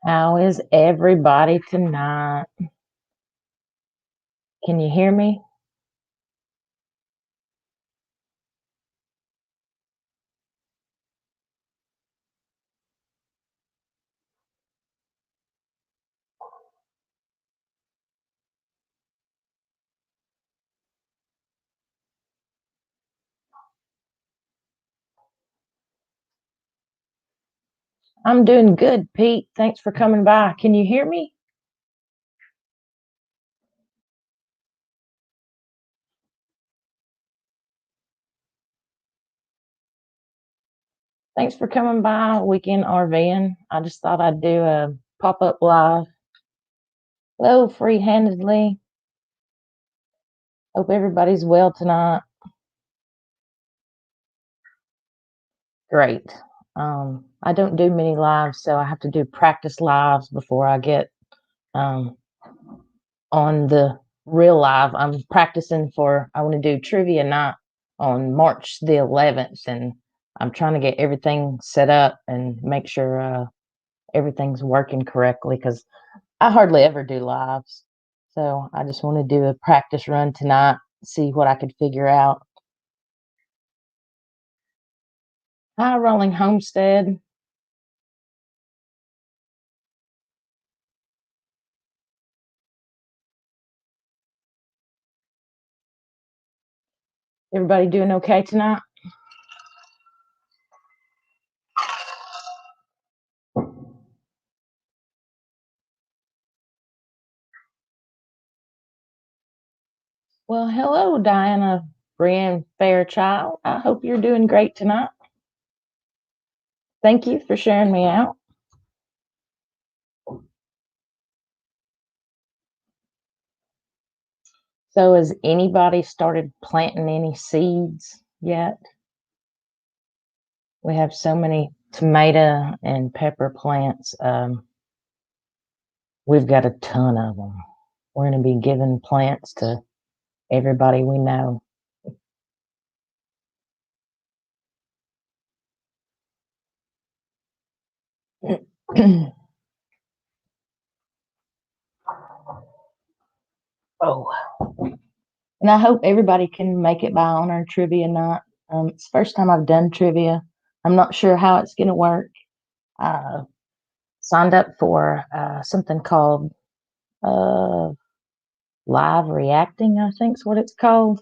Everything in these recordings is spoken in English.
How is everybody tonight? Can you hear me? I'm doing good, Pete. Thanks for coming by. Can you hear me? Thanks for coming by Weekend RVing. I just thought I'd do a pop-up live. Hello, free-handedly. Hope everybody's well tonight. Great. I don't do many lives, so I have to do practice lives before I get on the real live. I'm practicing I want to do trivia night on March the 11th, and I'm trying to get everything set up and make sure everything's working correctly because I hardly ever do lives. So I just want to do a practice run tonight, see what I could figure out. Hi, Rolling Homestead. Everybody doing okay tonight? Well, hello, Diana Brienne Fairchild. I hope you're doing great tonight. Thank you for sharing me out. So has anybody started planting any seeds yet? We have so many tomato and pepper plants. We've got a ton of them. We're going to be giving plants to everybody we know. Oh, and I hope everybody can make it by on our trivia night. It's the first time I've done trivia. I'm not sure how it's going to work. Signed up for something called live reacting, I think is what it's called.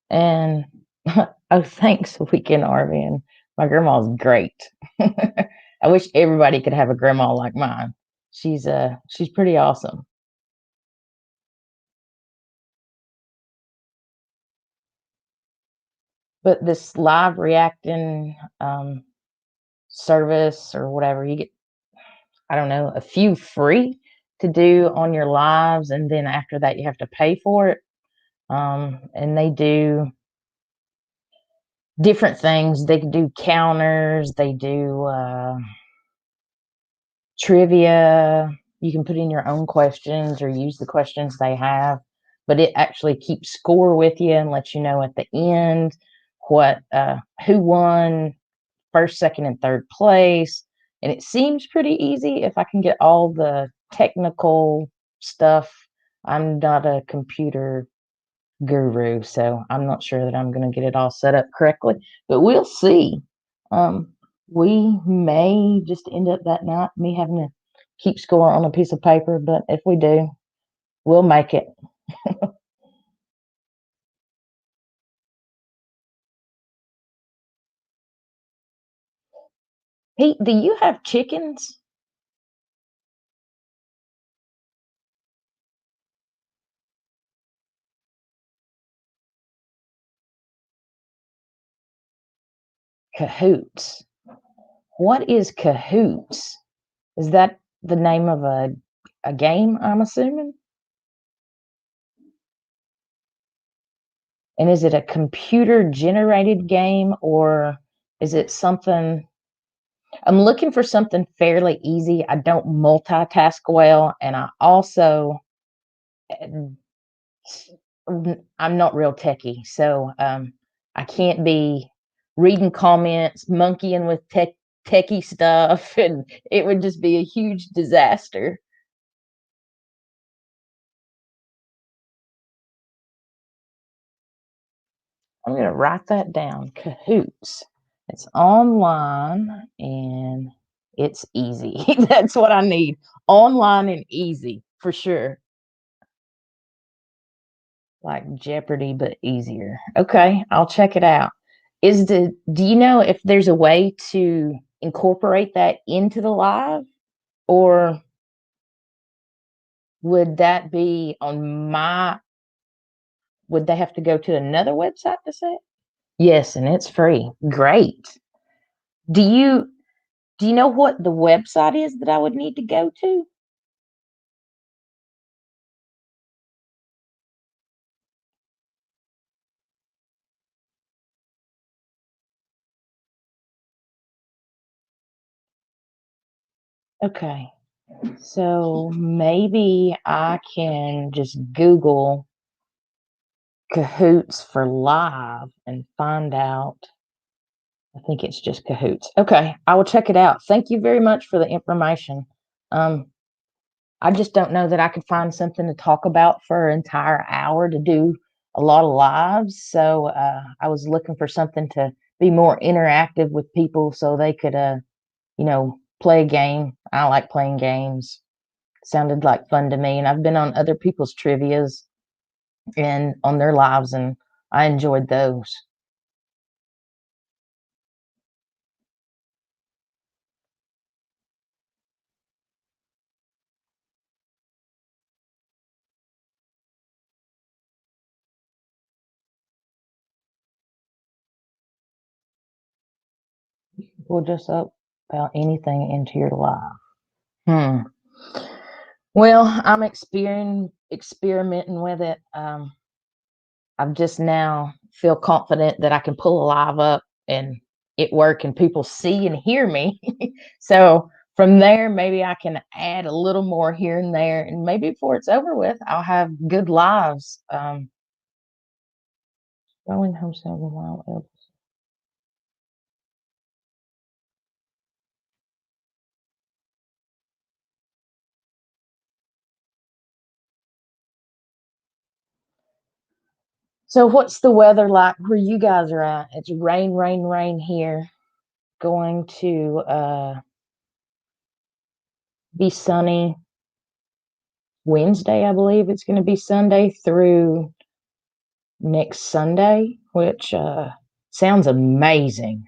And oh, thanks, Weekend RVing. My grandma's great. I wish everybody could have a grandma like mine. She's pretty awesome. But this live reacting service or whatever, you get, I don't know, a few free to do on your lives, and then after that you have to pay for it. And they do different things. They do counters, they do trivia. You can put in your own questions or use the questions they have, but it actually keeps score with you and lets you know at the end what who won first, second, and third place. And it seems pretty easy if I can get all the technical stuff. I'm not a computer guru, so I'm not sure that I'm going to get it all set up correctly, but we'll see. Um, we may just end up that night me having to keep score on a piece of paper, but if we do, we'll make it. Hey, do you have chickens? Cahoots. What is Cahoots? Is that the name of a game, I'm assuming? And is it a computer generated game or is it something I'm looking for something fairly easy. I don't multitask well, and I also am I'm not real techy, so, I can't be reading comments, monkeying with techie stuff, and it would just be a huge disaster. I'm gonna write that down, Cahoots. It's online and it's easy. That's what I need. Online and easy for sure. Like Jeopardy, but easier. Okay, I'll check it out. Do you know if there's a way to incorporate that into the live, or would that be on my would they have to go to another website to say it? Yes, and it's free. Great. Do you do you know what the website is that I would need to go to? Okay. So maybe I can just Google Cahoots for live and find out. I think it's just Cahoots. Okay, I will check it out. Thank you very much for the information. Um, I just don't know that I could find something to talk about for an entire hour to do a lot of lives. So I was looking for something to be more interactive with people so they could, play a game. I like playing games. Sounded like fun to me. And I've been on other people's trivias and on their lives, and I enjoyed those. We'll just up about anything into your life. Hmm. Well, I'm experimenting with it. I've just now feel confident that I can pull a live up and it work and people see and hear me. So from there, maybe I can add a little more here and there, and maybe before it's over with, I'll have good lives. Rolling home several mile. So what's the weather like where you guys are at? It's rain, rain, rain here. Going to be sunny Wednesday, I believe it's going to be Sunday through next Sunday, which sounds amazing.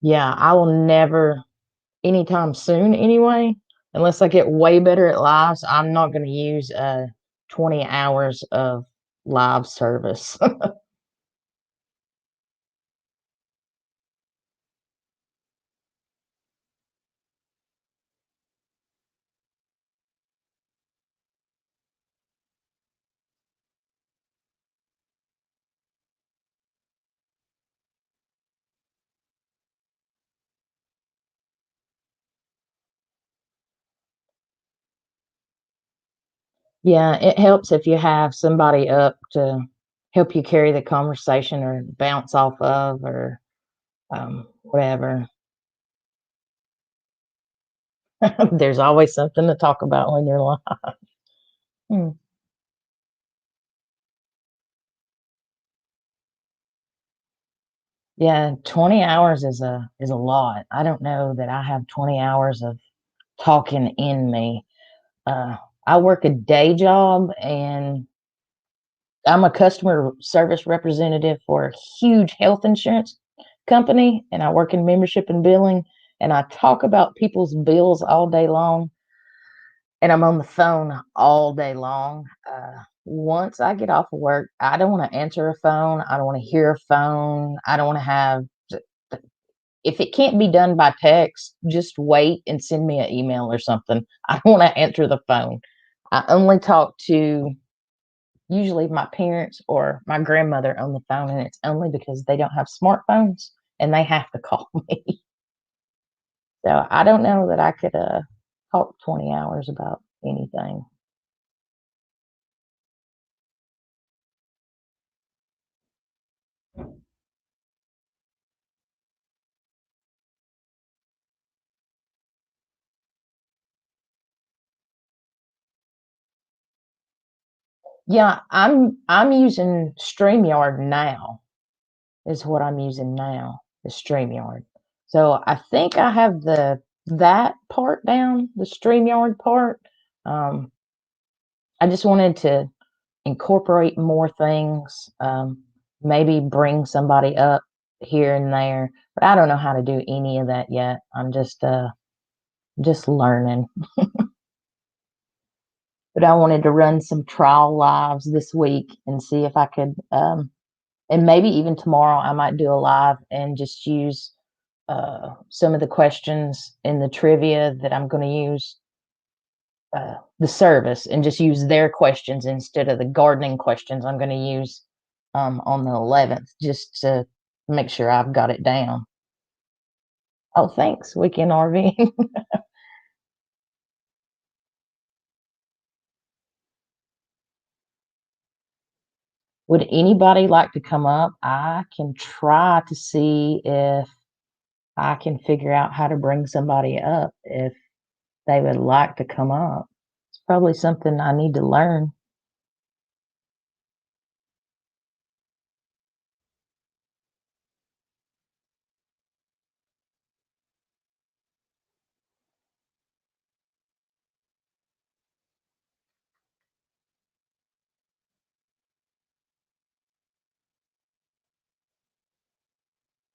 Yeah, I will never, anytime soon anyway, unless I get way better at lives, I'm not going to use 20 hours of live service. Yeah, it helps if you have somebody up to help you carry the conversation or bounce off of or whatever. There's always something to talk about when you're live. Hmm. Yeah, 20 hours is a lot. I don't know that I have 20 hours of talking in me. Uh, I work a day job and I'm a customer service representative for a huge health insurance company, and I work in membership and billing, and I talk about people's bills all day long, and I'm on the phone all day long. Once I get off of work, I don't want to answer a phone. I don't want to hear a phone. I don't want to have, if it can't be done by text, just wait and send me an email or something. I don't want to answer the phone. I only talk to usually my parents or my grandmother on the phone, and it's only because they don't have smartphones and they have to call me. So I don't know that I could talk 20 hours about anything. Yeah, I'm using StreamYard now, is what I'm using now, is StreamYard. So I think I have that part down, the StreamYard part. Um, I just wanted to incorporate more things, maybe bring somebody up here and there, but I don't know how to do any of that yet. I'm just learning. But I wanted to run some trial lives this week and see if I could, and maybe even tomorrow I might do a live and just use some of the questions in the trivia that I'm going to use the service and just use their questions instead of the gardening questions I'm going to use on the 11th, just to make sure I've got it down. Oh, thanks, Weekend RV. Would anybody like to come up? I can try to see if I can figure out how to bring somebody up if they would like to come up. It's probably something I need to learn.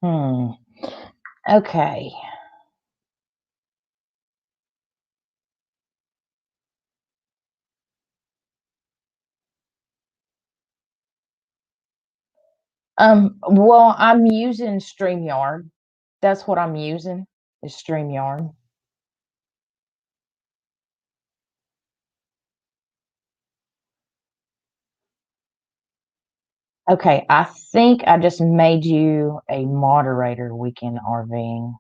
Hmm. Okay. Well, I'm using StreamYard. That's what I'm using, is StreamYard. Okay, I think I just made you a moderator, Weekend RVing.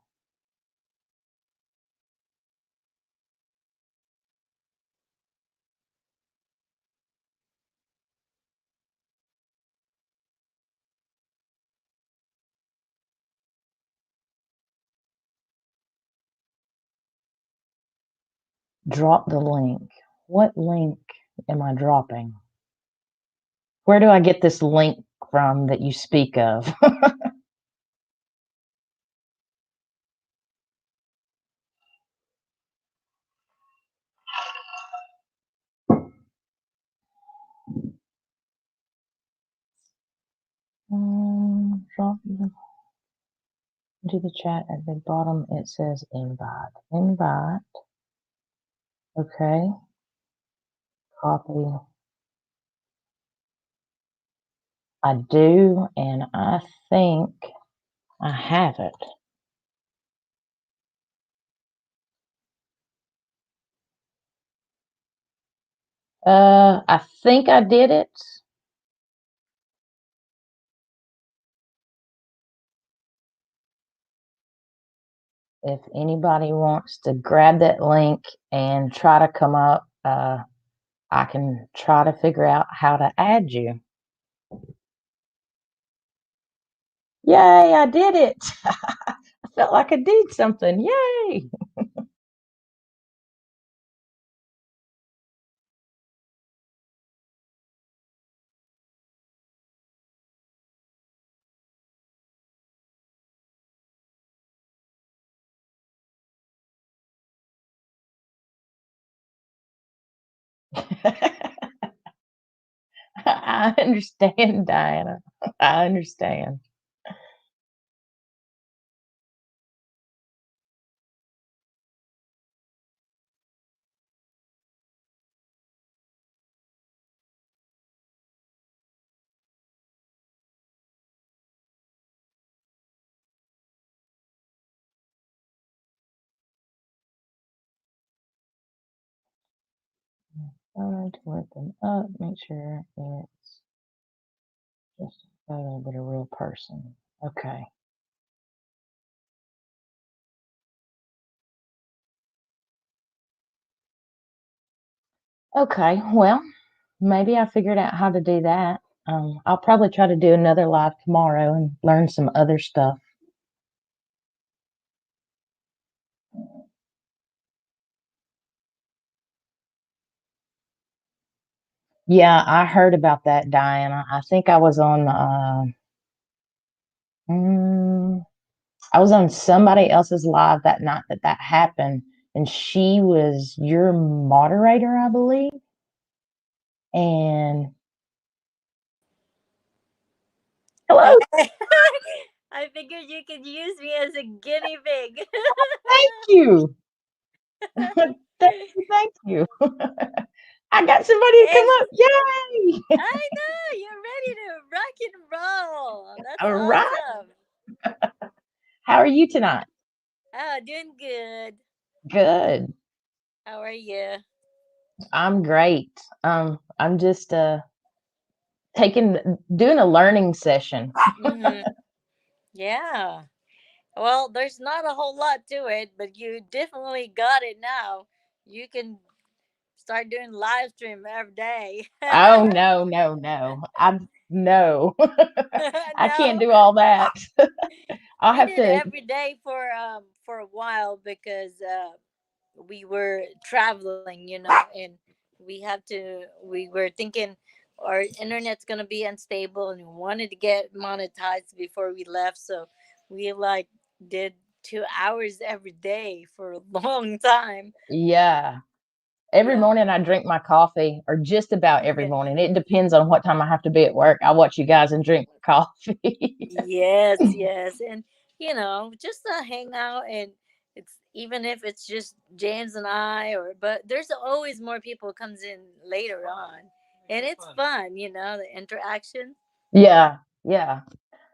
Drop the link. What link am I dropping? Where do I get this link from that you speak of? Drop into the chat at the bottom. It says invite. Invite. Okay. Copy. I do, and I think I have it. I think I did it. If anybody wants to grab that link and try to come up, I can try to figure out how to add you. Yay, I did it. I felt like I did something. Yay. I understand, Diana. I understand. To work them up, make sure it's just a photo, but a real person. Okay. Okay. Well, maybe I figured out how to do that. I'll probably try to do another live tomorrow and learn some other stuff. Yeah, I heard about that, Diana. I think I was on mm, I was on somebody else's live that night that that happened, and she was your moderator, I believe. And hello, I figured you could use me as a guinea pig. thank you, thank you, thank you. I got somebody to come And up. Yay! I know you're ready to rock and roll. That's All right. awesome. How are you tonight? Oh, doing good. Good. How are you? I'm great. I'm just taking doing a learning session. Mm-hmm. Yeah. Well, there's not a whole lot to it, but you definitely got it now. You can start doing live stream every day. Oh no, no, no. I'm no. I can't No, do all that. I'll we have did to. every day for a while because we were traveling, and we were thinking our internet's gonna be unstable, and we wanted to get monetized before we left, so we like did 2 hours every day for a long time. Yeah. Every Yeah. morning I drink my coffee, or just about every morning. It depends on what time I have to be at work. I watch you guys and drink my coffee. Yes, yes, and just to hang out, and it's even if it's just James and I, or but there's always more people comes in later on, and it's fun, the interaction. Yeah, yeah.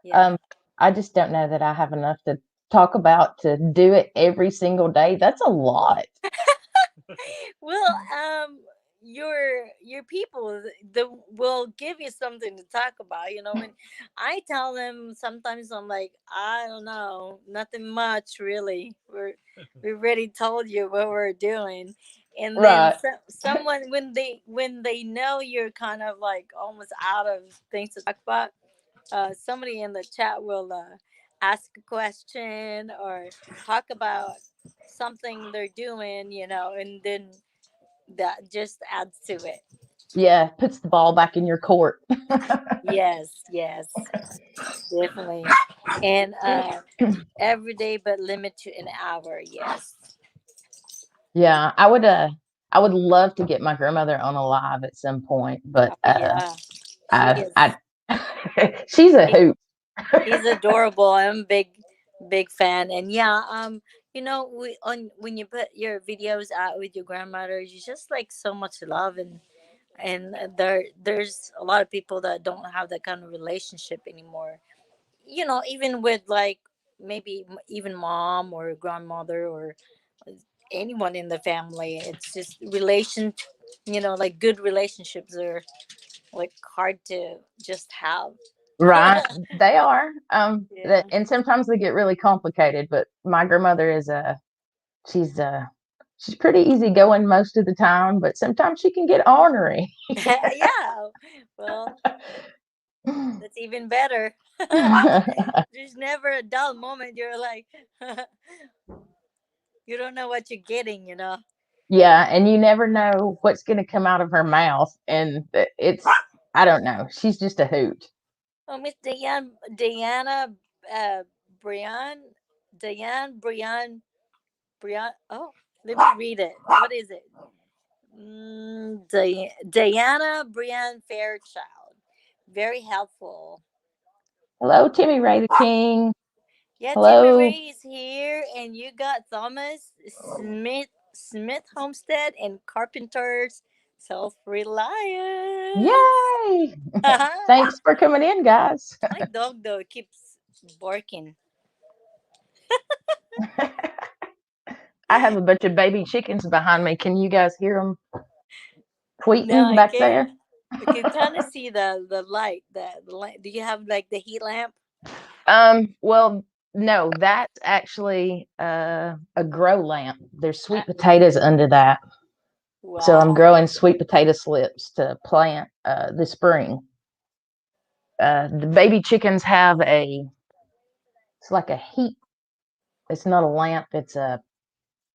Yeah. Um, I just don't know that I have enough to talk about to do it every single day. That's a lot. Well, your people will give you something to talk about. When I tell them, sometimes I'm like, I don't know, nothing much really. We already told you what we're doing, and then Right. someone when they know you're kind of like almost out of things to talk about, somebody in the chat will ask a question or talk about something they're doing, and then that just adds to it. Yeah, puts the ball back in your court. Yes, yes, definitely. And every day, but limit to an hour. Yes. Yeah, I would love to get my grandmother on alive at some point, but Oh yeah, she I is. she's a She, hoot. she's adorable. I'm a big fan. And yeah, we on when you put your videos out with your grandmother, you just like so much love, and there's a lot of people that don't have that kind of relationship anymore, even with like maybe even mom or grandmother or anyone in the family. It's just like good relationships are like hard to just have. Right. They are. Yeah. And sometimes they get really complicated, but my grandmother is she's she's pretty easygoing most of the time, but sometimes she can get ornery. Yeah, well, that's even better. There's never a dull moment. You're like you don't know what you're getting. Yeah, and you never know what's going to come out of her mouth, and it's I don't know. She's just a hoot. Oh, Miss Diana, uh, Brian, Brian. Oh, let me read it. What is it? Diana Brian Fairchild. very helpful. Hello, Timmy Ray the King. Yeah, Timmy Hello. Ray is here, and you got Thomas Smith Homestead and Carpenters Self Reliance. Yay. My Thanks for coming in, guys. dog though keeps barking. I have a bunch of baby chickens behind me. Can you guys hear them No, tweeting I back can't. there? I can kind of see the light. The light. Do you have like the heat lamp? Well, no, that's actually a grow lamp. There's Uh, sweet potatoes under that. So I'm wow. growing sweet potato slips to plant this spring. The baby chickens have it's like a heat, it's not a lamp, it's a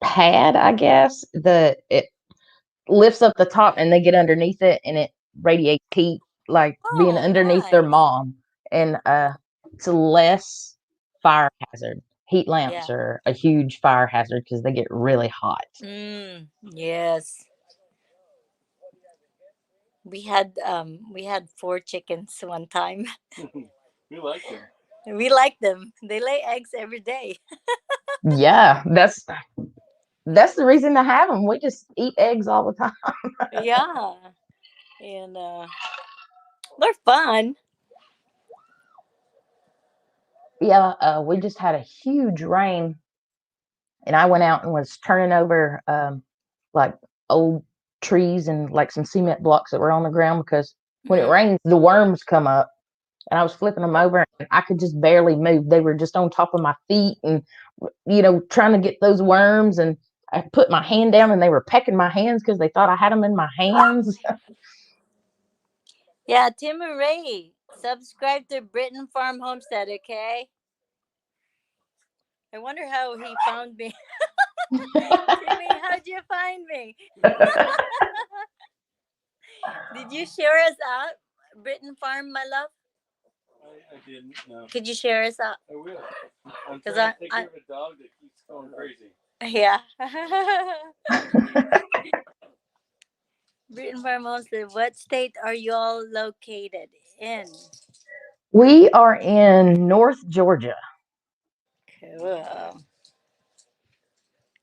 pad, I guess. It lifts up the top and they get underneath it and it radiates heat like being Oh, underneath their nice. mom. And it's a less fire hazard. Heat lamps Yeah. are a huge fire hazard because they get really hot. Yes. We had four chickens one time. We like them. We like them. They lay eggs every day. Yeah, that's the reason to have them. We just eat eggs all the time. Yeah. And they're fun. Yeah, we just had a huge rain, and I went out and was turning over like old trees and like some cement blocks that were on the ground because when it Mm. rains, the worms come up. And I was flipping them over, and I could just barely move. They were just on top of my feet, and trying to get those worms. And I put my hand down, and they were pecking my hands because they thought I had them in my hands. Yeah, Tim and Ray. Subscribe to Britain Farm Homestead, okay? I wonder how he found me. Timmy, how'd you find me? Did you share us out? Britain Farm, my love? I didn't. No. Could you share us out? I will. I'm Because trying to take care of a dog that keeps going crazy. yeah. Britain Farm Homestead, what state are you all located in? We are in North Georgia. Cool.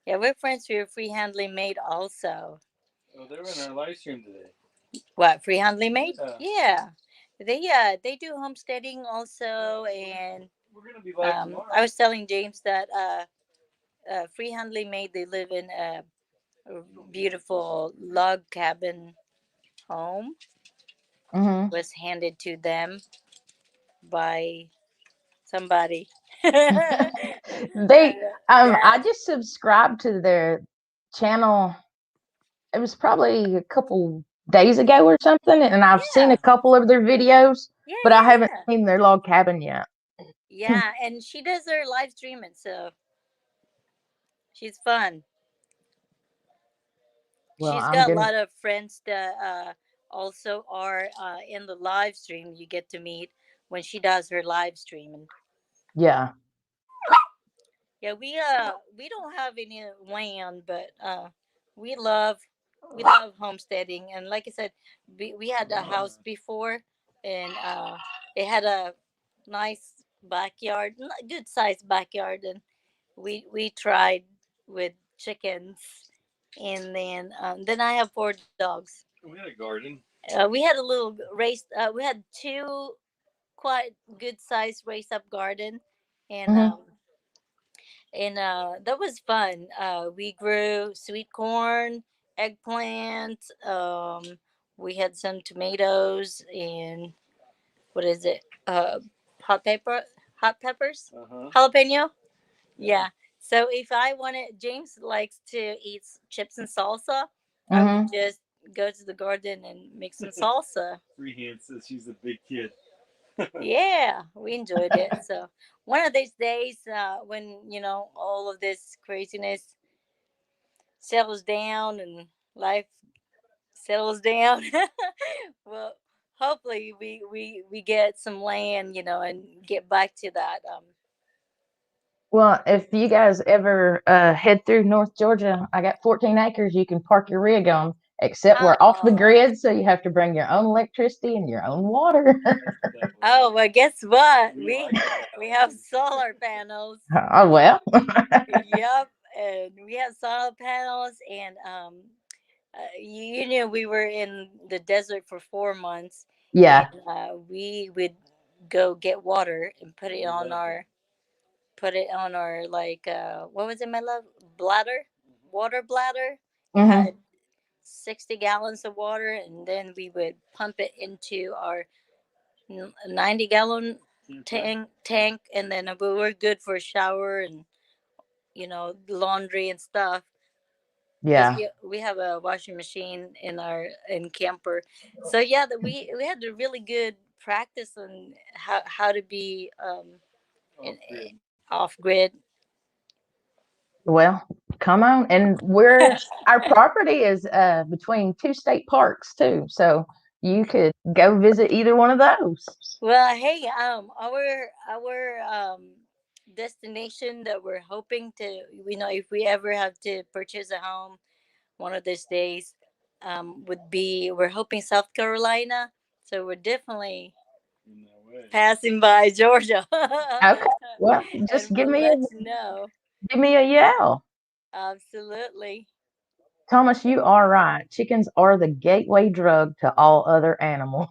Yeah, we're friends with Free Handling Made also. Oh, they're in our live stream today. What, Free Handling Made? Yeah. Yeah. They do homesteading also, and We're gonna be live tomorrow. I was telling James that Free Handling Made, they live in a beautiful log cabin home, Hmm. was handed to them by somebody. uh, They, I Dad. just subscribed to their channel. It was probably a couple days ago or something, and I've seen a Yeah. couple of their videos, Yeah, but I haven't yeah, yeah. seen their log cabin yet. Yeah, and she does her live streaming, so she's fun. Well, She's I'm got a gonna, lot of friends that also are in the live stream. You get to meet when she does her live streaming. yeah. Yeah, we don't have any land, but we love we love homesteading. And like I said, we had a house before, and it had a nice backyard, good sized backyard, and we tried with chickens, and then I have four dogs. We had a garden. We had a little raised. We had two quite good sized raised up garden, and Hmm. that was fun. We grew sweet corn, eggplant. We had some tomatoes and what is it? Hot pepper, hot peppers, Uh-huh. jalapeno. Yeah. So if I wanted, James likes to eat chips and salsa. I would Hmm. just go to the garden and make some salsa. Freehand says she's a big kid. Yeah, we enjoyed it. So one of these days, when all of this craziness settles down and life settles down, well, hopefully we get some land, and get back to that. Well, if you guys ever head through North Georgia, I got 14 acres you can park your rig on. except we're off the Oh, grid, so you have to bring your own electricity and your own water. That oh, way. well, guess what? We We like it we that have way. solar panels. Oh well. Yep, and we have solar panels, and you know, we were in the desert for 4 months, and Yeah. we would go get water and We loved it. put it on our like what was it, my love, bladder, water bladder. It Hmm. had 60 gallons of water, and then we would pump it into our 90-gallon Camper. tank, and then we were good for shower and, you know, laundry and stuff, because Yeah. we have a washing machine in our in camper. So yeah, that we had a really good practice on how to be Off in, grid. off grid. Well, come on. And our property is between two state parks too. So you could go visit either one of those. Well, hey, our destination that we're hoping to, you know, if we ever have to purchase a home one of these days, would be, we're hoping South Carolina. So we're definitely In that way. passing by Georgia, Okay. Well, just and we'll let you know. give me a yell. Absolutely. Thomas, you are right. Chickens are the gateway drug to all other animals.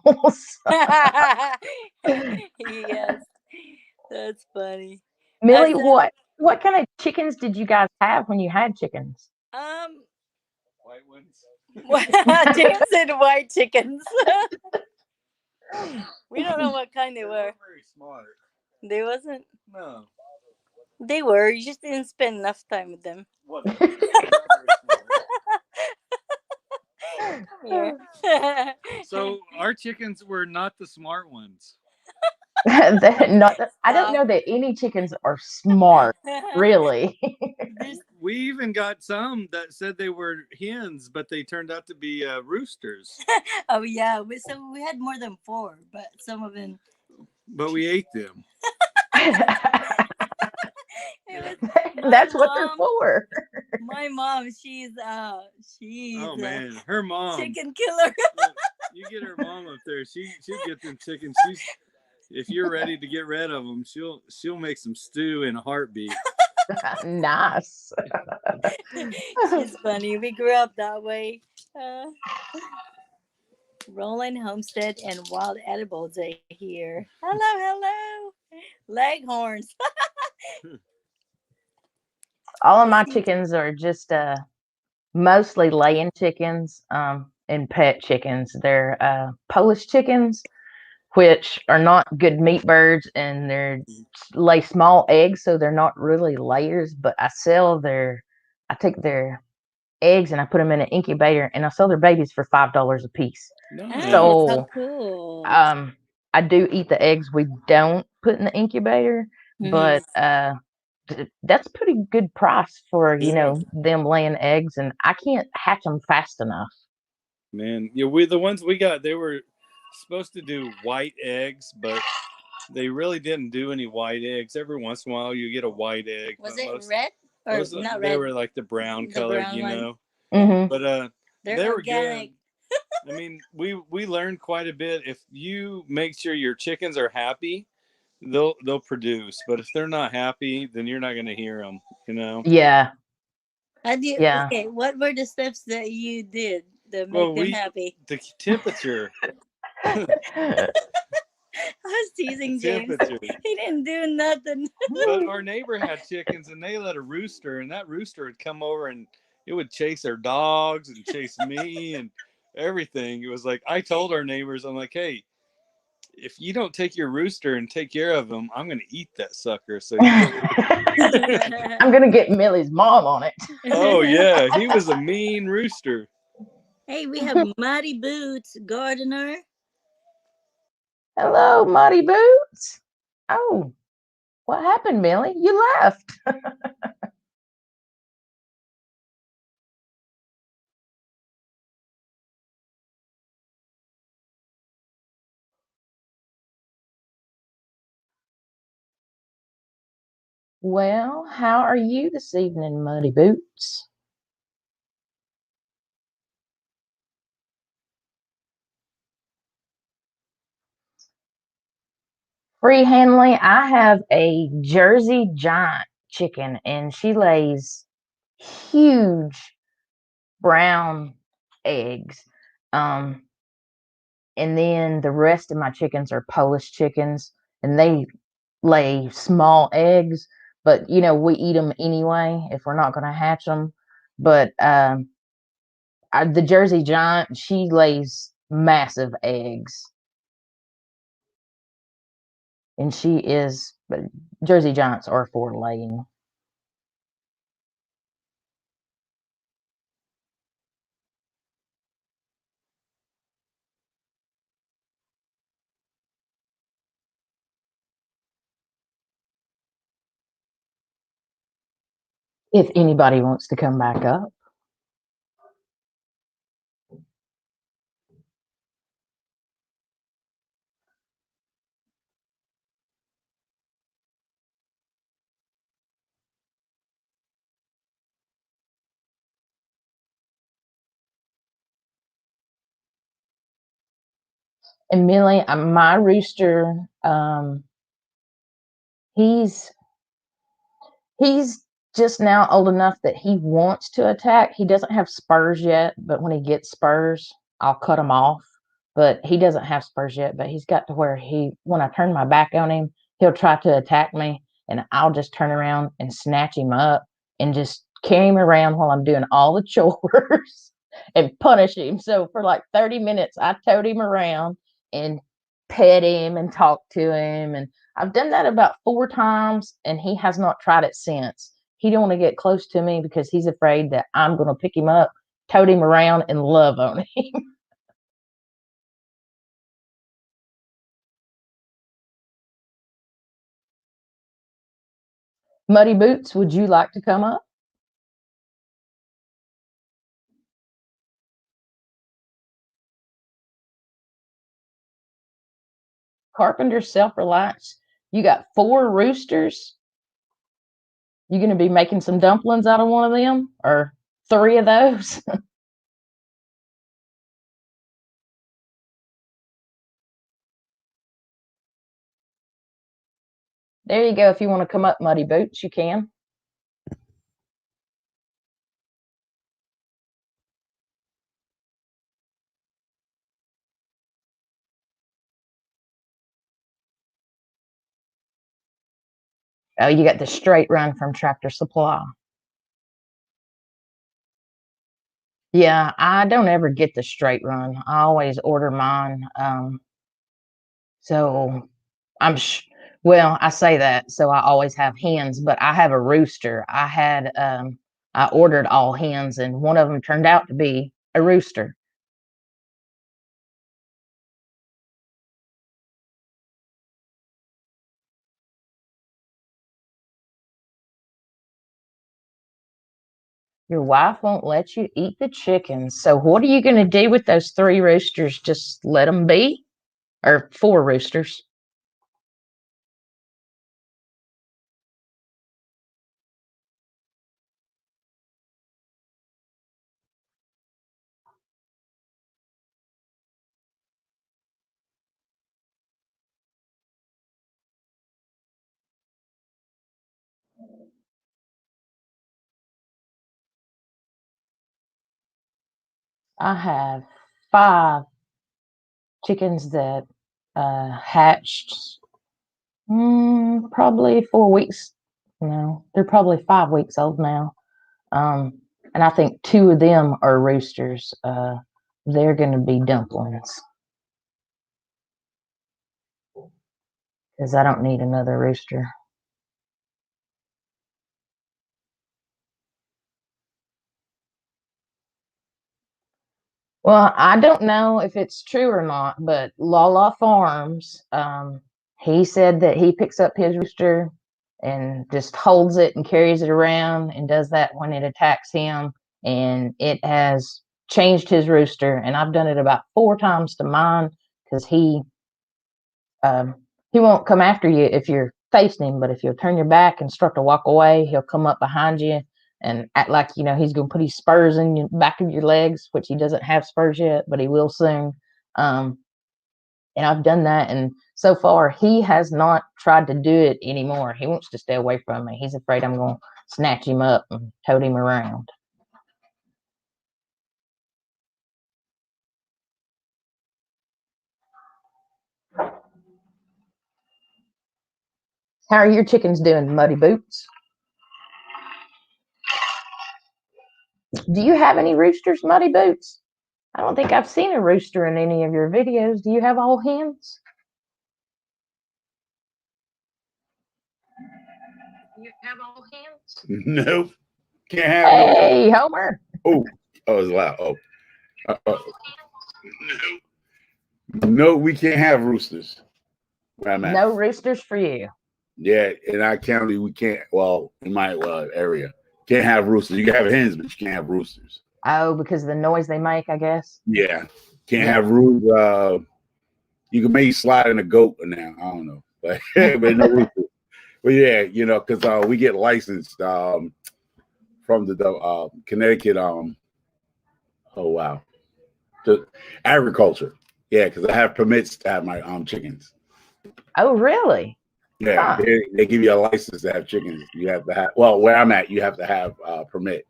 Yes, that's funny. Millie, So, what kind of chickens did you guys have when you had chickens? um, White ones. James said white chickens. We don't know what kind they They were. weren't very smart. They wasn't. No. They were. You just didn't spend enough time with them. Whatever. They're not very smart. Come here. So our chickens were not the smart ones. Not, I don't Stop. know that any chickens are smart, really. There's, We even got some that said they were hens, but they turned out to be roosters. oh yeah, so we had more than four, but some of them. But we ate them. It was my That's what they're mom. for. My mom. She's Oh a man, her mom. chicken killer. You get her mom up there. She'll get them chickens. She's if you're ready to get rid of them, she'll make some stew in a heartbeat. Nice. She's funny. We grew up that way. Uh, Rolling Homestead and Wild Edibles are here. Hello, hello. Leghorns. All of This my is- chickens are just mostly laying chickens and pet chickens. They're Polish chickens, which are not good meat birds, and they lay small eggs, so they're not really layers. But I take their eggs and I put them in an incubator, and I sell their babies for $5 a piece. oh, how Nice. So cool. um, I do eat the eggs we don't put in the incubator, Hmm. but that's a pretty good price for Yeah, them laying eggs, and I can't hatch them fast enough. man. Yeah, we the ones we got. They were supposed to do white eggs, but they really didn't do any white eggs. Every once in a while, you get a white egg, Was but it most red or most of, not they red? were like the brown The colored, brown one. Hmm. But They're they were good. organic. I mean, we learned quite a bit. If you make sure your chickens are happy, they'll produce. But if they're not happy, then you're not going to hear them. You know. Yeah, How do you? yeah. Okay, what were the steps that you did to make Well, them we happy? the temperature, I was the teasing James. temperature. He didn't do nothing. But our neighbor had chickens, and they let a rooster, and that rooster would come over and it would chase their dogs and chase me and everything. It was like I told our neighbors, I'm like, hey, if you don't take your rooster and take care of him, I'm going to eat that sucker. So you better. I'm gonna get Millie's mom on it. Oh yeah, he was a mean rooster. Hey, we have Muddy Boots, gardener. Hello, Muddy Boots. Oh, what happened, Millie? You left. Well, how are you this evening, Muddy Boots? Free handling, I have a Jersey giant chicken, and she lays huge brown eggs. Um, and then the rest of my chickens are Polish chickens, and they lay small eggs, but we eat them anyway if we're not going to hatch them. But the Jersey giant, she lays massive eggs, and she is. But Jersey giants are for laying. If anybody wants to come back up. And Millie, my rooster, he's he's just now old enough that he wants to attack. He doesn't have spurs yet, but when he gets spurs, I'll cut him off. But he doesn't have spurs yet, but he's got to where when I turn my back on him, he'll try to attack me, and I'll just turn around and snatch him up and just carry him around while I'm doing all the chores and punish him. So for like 30 minutes, I towed him around and pet him and talk to him. And I've done that about 4 times, and he has not tried it since. He don't want to get close to me because he's afraid that I'm going to pick him up, tote him around, and love on him. Muddy Boots, would you like to come up? Carpenter Self-Reliance. You got 4 roosters. You going to be making some dumplings out of one of them, or 3 of those? There you go. If you want to come up, Muddy Boots, you can. Oh, you got the straight run from Tractor Supply. Yeah, I don't ever get the straight run. I always order mine. So I'm well, I say that, so I always have hens, but I have a rooster. I ordered all hens, and one of them turned out to be a rooster. Your wife won't let you eat the chickens. So what are you going to do with those 3 roosters? Just let them be? Or 4 roosters? I have 5 chickens that hatched probably 4 weeks. No, they're probably 5 weeks old now. Um, and I think 2 of them are roosters. They're going to be dumplings because I don't need another rooster. Well, I don't know if it's true or not, but Lala Farms, he said that he picks up his rooster and just holds it and carries it around and does that when it attacks him. And it has changed his rooster. And I've done it about 4 times to mine because um, he won't come after you if you're facing him, but if you'll turn your back and start to walk away, he'll come up behind you and act like he's going to put his spurs in the back of your legs, which he doesn't have spurs yet, but he will soon. Um, And I've done that, and so far he has not tried to do it anymore. He wants to stay away from me. He's afraid I'm going to snatch him up and tote him around. How are your chickens doing, Muddy Boots? Do you have any roosters, Muddy Boots? I don't think I've seen a rooster in any of your videos. Do you have all hens? You have all hens? Nope. Can't have Hey, Homer. Oh, it's loud. Oh. No, we can't have roosters. Where I'm at. No roosters for you. Yeah, in our county, we can't. Well, in my area, can't have roosters. You can have hens, but you can't have roosters. Oh, because of the noise they make, I guess. Yeah, can't have roosters. You can maybe slide in a goat now. I don't know, but no roosters. But yeah, you know, because we get licensed from the Connecticut. Oh wow, the agriculture. Yeah, because I have permits to have my chickens. Oh, really? Yeah, they give you a license to have chickens. You have to have. Well, where I'm at, you have to have a permit.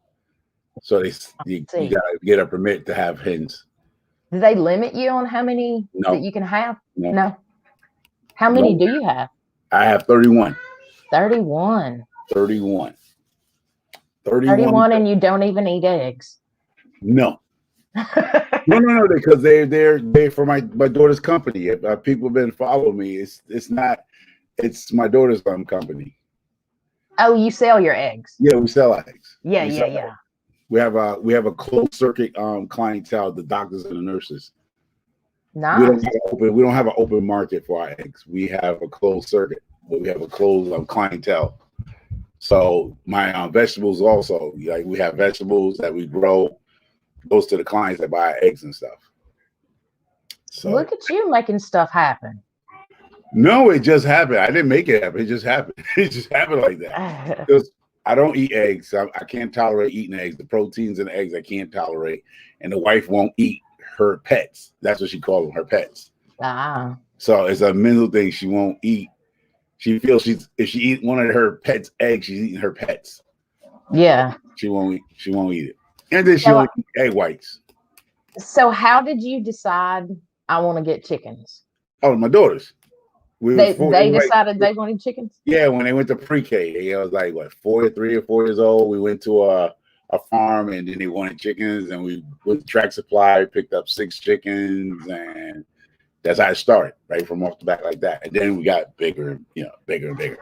So you gotta get a permit to have hens. Do they limit you on how many that you can have? No. How many do you have? I have 31. 31. 31. 31, and you don't even eat eggs. No. No, because they're for my daughter's company. If people have been following me, it's my daughter's company. Oh, you sell your eggs? Yeah, we sell eggs. Yeah. We have a closed circuit clientele, the doctors and the nurses. Nice. We don't have an open market for our eggs. We have a closed circuit, but we have a closed clientele. So my vegetables also, like we have vegetables that we grow, goes to the clients that buy eggs and stuff. So look at you making stuff happen. No, it just happened. I didn't make it happen. It just happened. It just happened like that. I don't eat eggs. I can't tolerate eating eggs. The proteins in eggs I can't tolerate. And the wife won't eat her pets. That's what she calls them, her pets. Ah. So it's a mental thing. She won't eat. She feels if she eats one of her pets' eggs, she's eating her pets. Yeah. She won't eat it. And then she won't eat egg whites. So how did you decide I want to get chickens? Oh, my daughters. They decided they wanted chickens? Yeah, when they went to pre-K, I was like, 3 or 4 years old. We went to a farm, and then they wanted chickens, and we went to Track Supply, picked up 6 chickens, and that's how it started, right from off the back like that. And then we got bigger, bigger and bigger.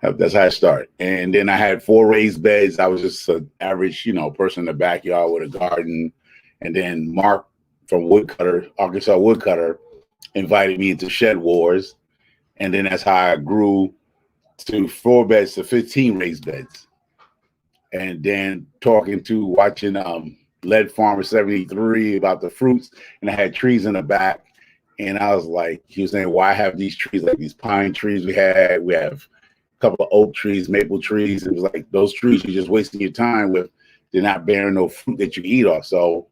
That's how it started. And then I had 4 raised beds. I was just an average, person in the backyard with a garden. And then Mark from Arkansas Woodcutter, invited me into Shed Wars. And then that's how I grew to 4 beds to 15 raised beds. And then watching Lead Farmer 73 about the fruits. And I had trees in the back. And I was like, he was saying, why have these trees, like these pine trees we have a couple of oak trees, maple trees. It was like those trees you're just wasting your time with. They're not bearing no fruit that you eat off. So,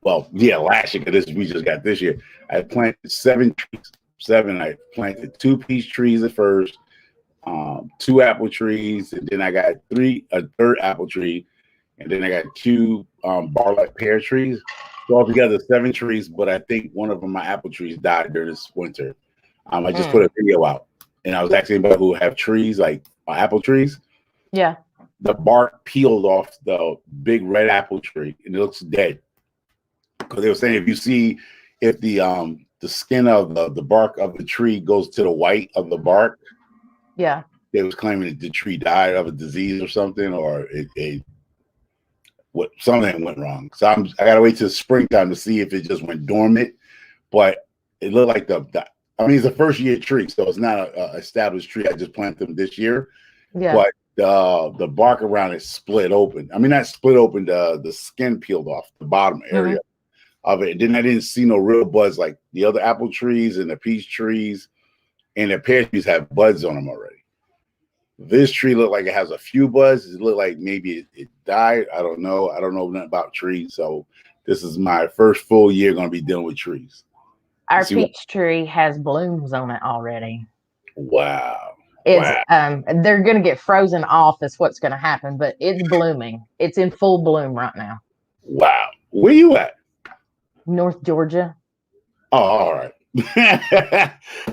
last year, because we just got this year, I planted 7 trees. I planted 2 peach trees at first, 2 apple trees, and then I got a third apple tree, and then I got 2 barlett pear trees. So altogether 7 trees, but I think one of them, my apple trees, died during this winter. I just put a video out, and I was asking about who have trees, like apple trees. Yeah. The bark peeled off the big red apple tree, and it looks dead. Because they were saying if the skin of the bark of the tree goes to the white of the bark, yeah, they was claiming that the tree died of a disease or something, or something went wrong. So I gotta wait till springtime to see if it just went dormant. But it looked like it's a first year tree, so it's not a established tree. I just planted them this year. Yeah. But the bark around it split open. I mean, not split open. The skin peeled off the bottom area of it. And then I didn't see no real buds like the other apple trees and the peach trees, and the pear trees have buds on them already. This tree looked like it has a few buds. It looked like maybe it died. I don't know. I don't know nothing about trees. So this is my first full year going to be dealing with trees. Our See what? peach tree has blooms on it already. Wow. Is Wow. they're gonna get frozen off is what's gonna happen, but it's blooming. It's in full bloom right now. Wow. Where you at? North Georgia. Oh, all right.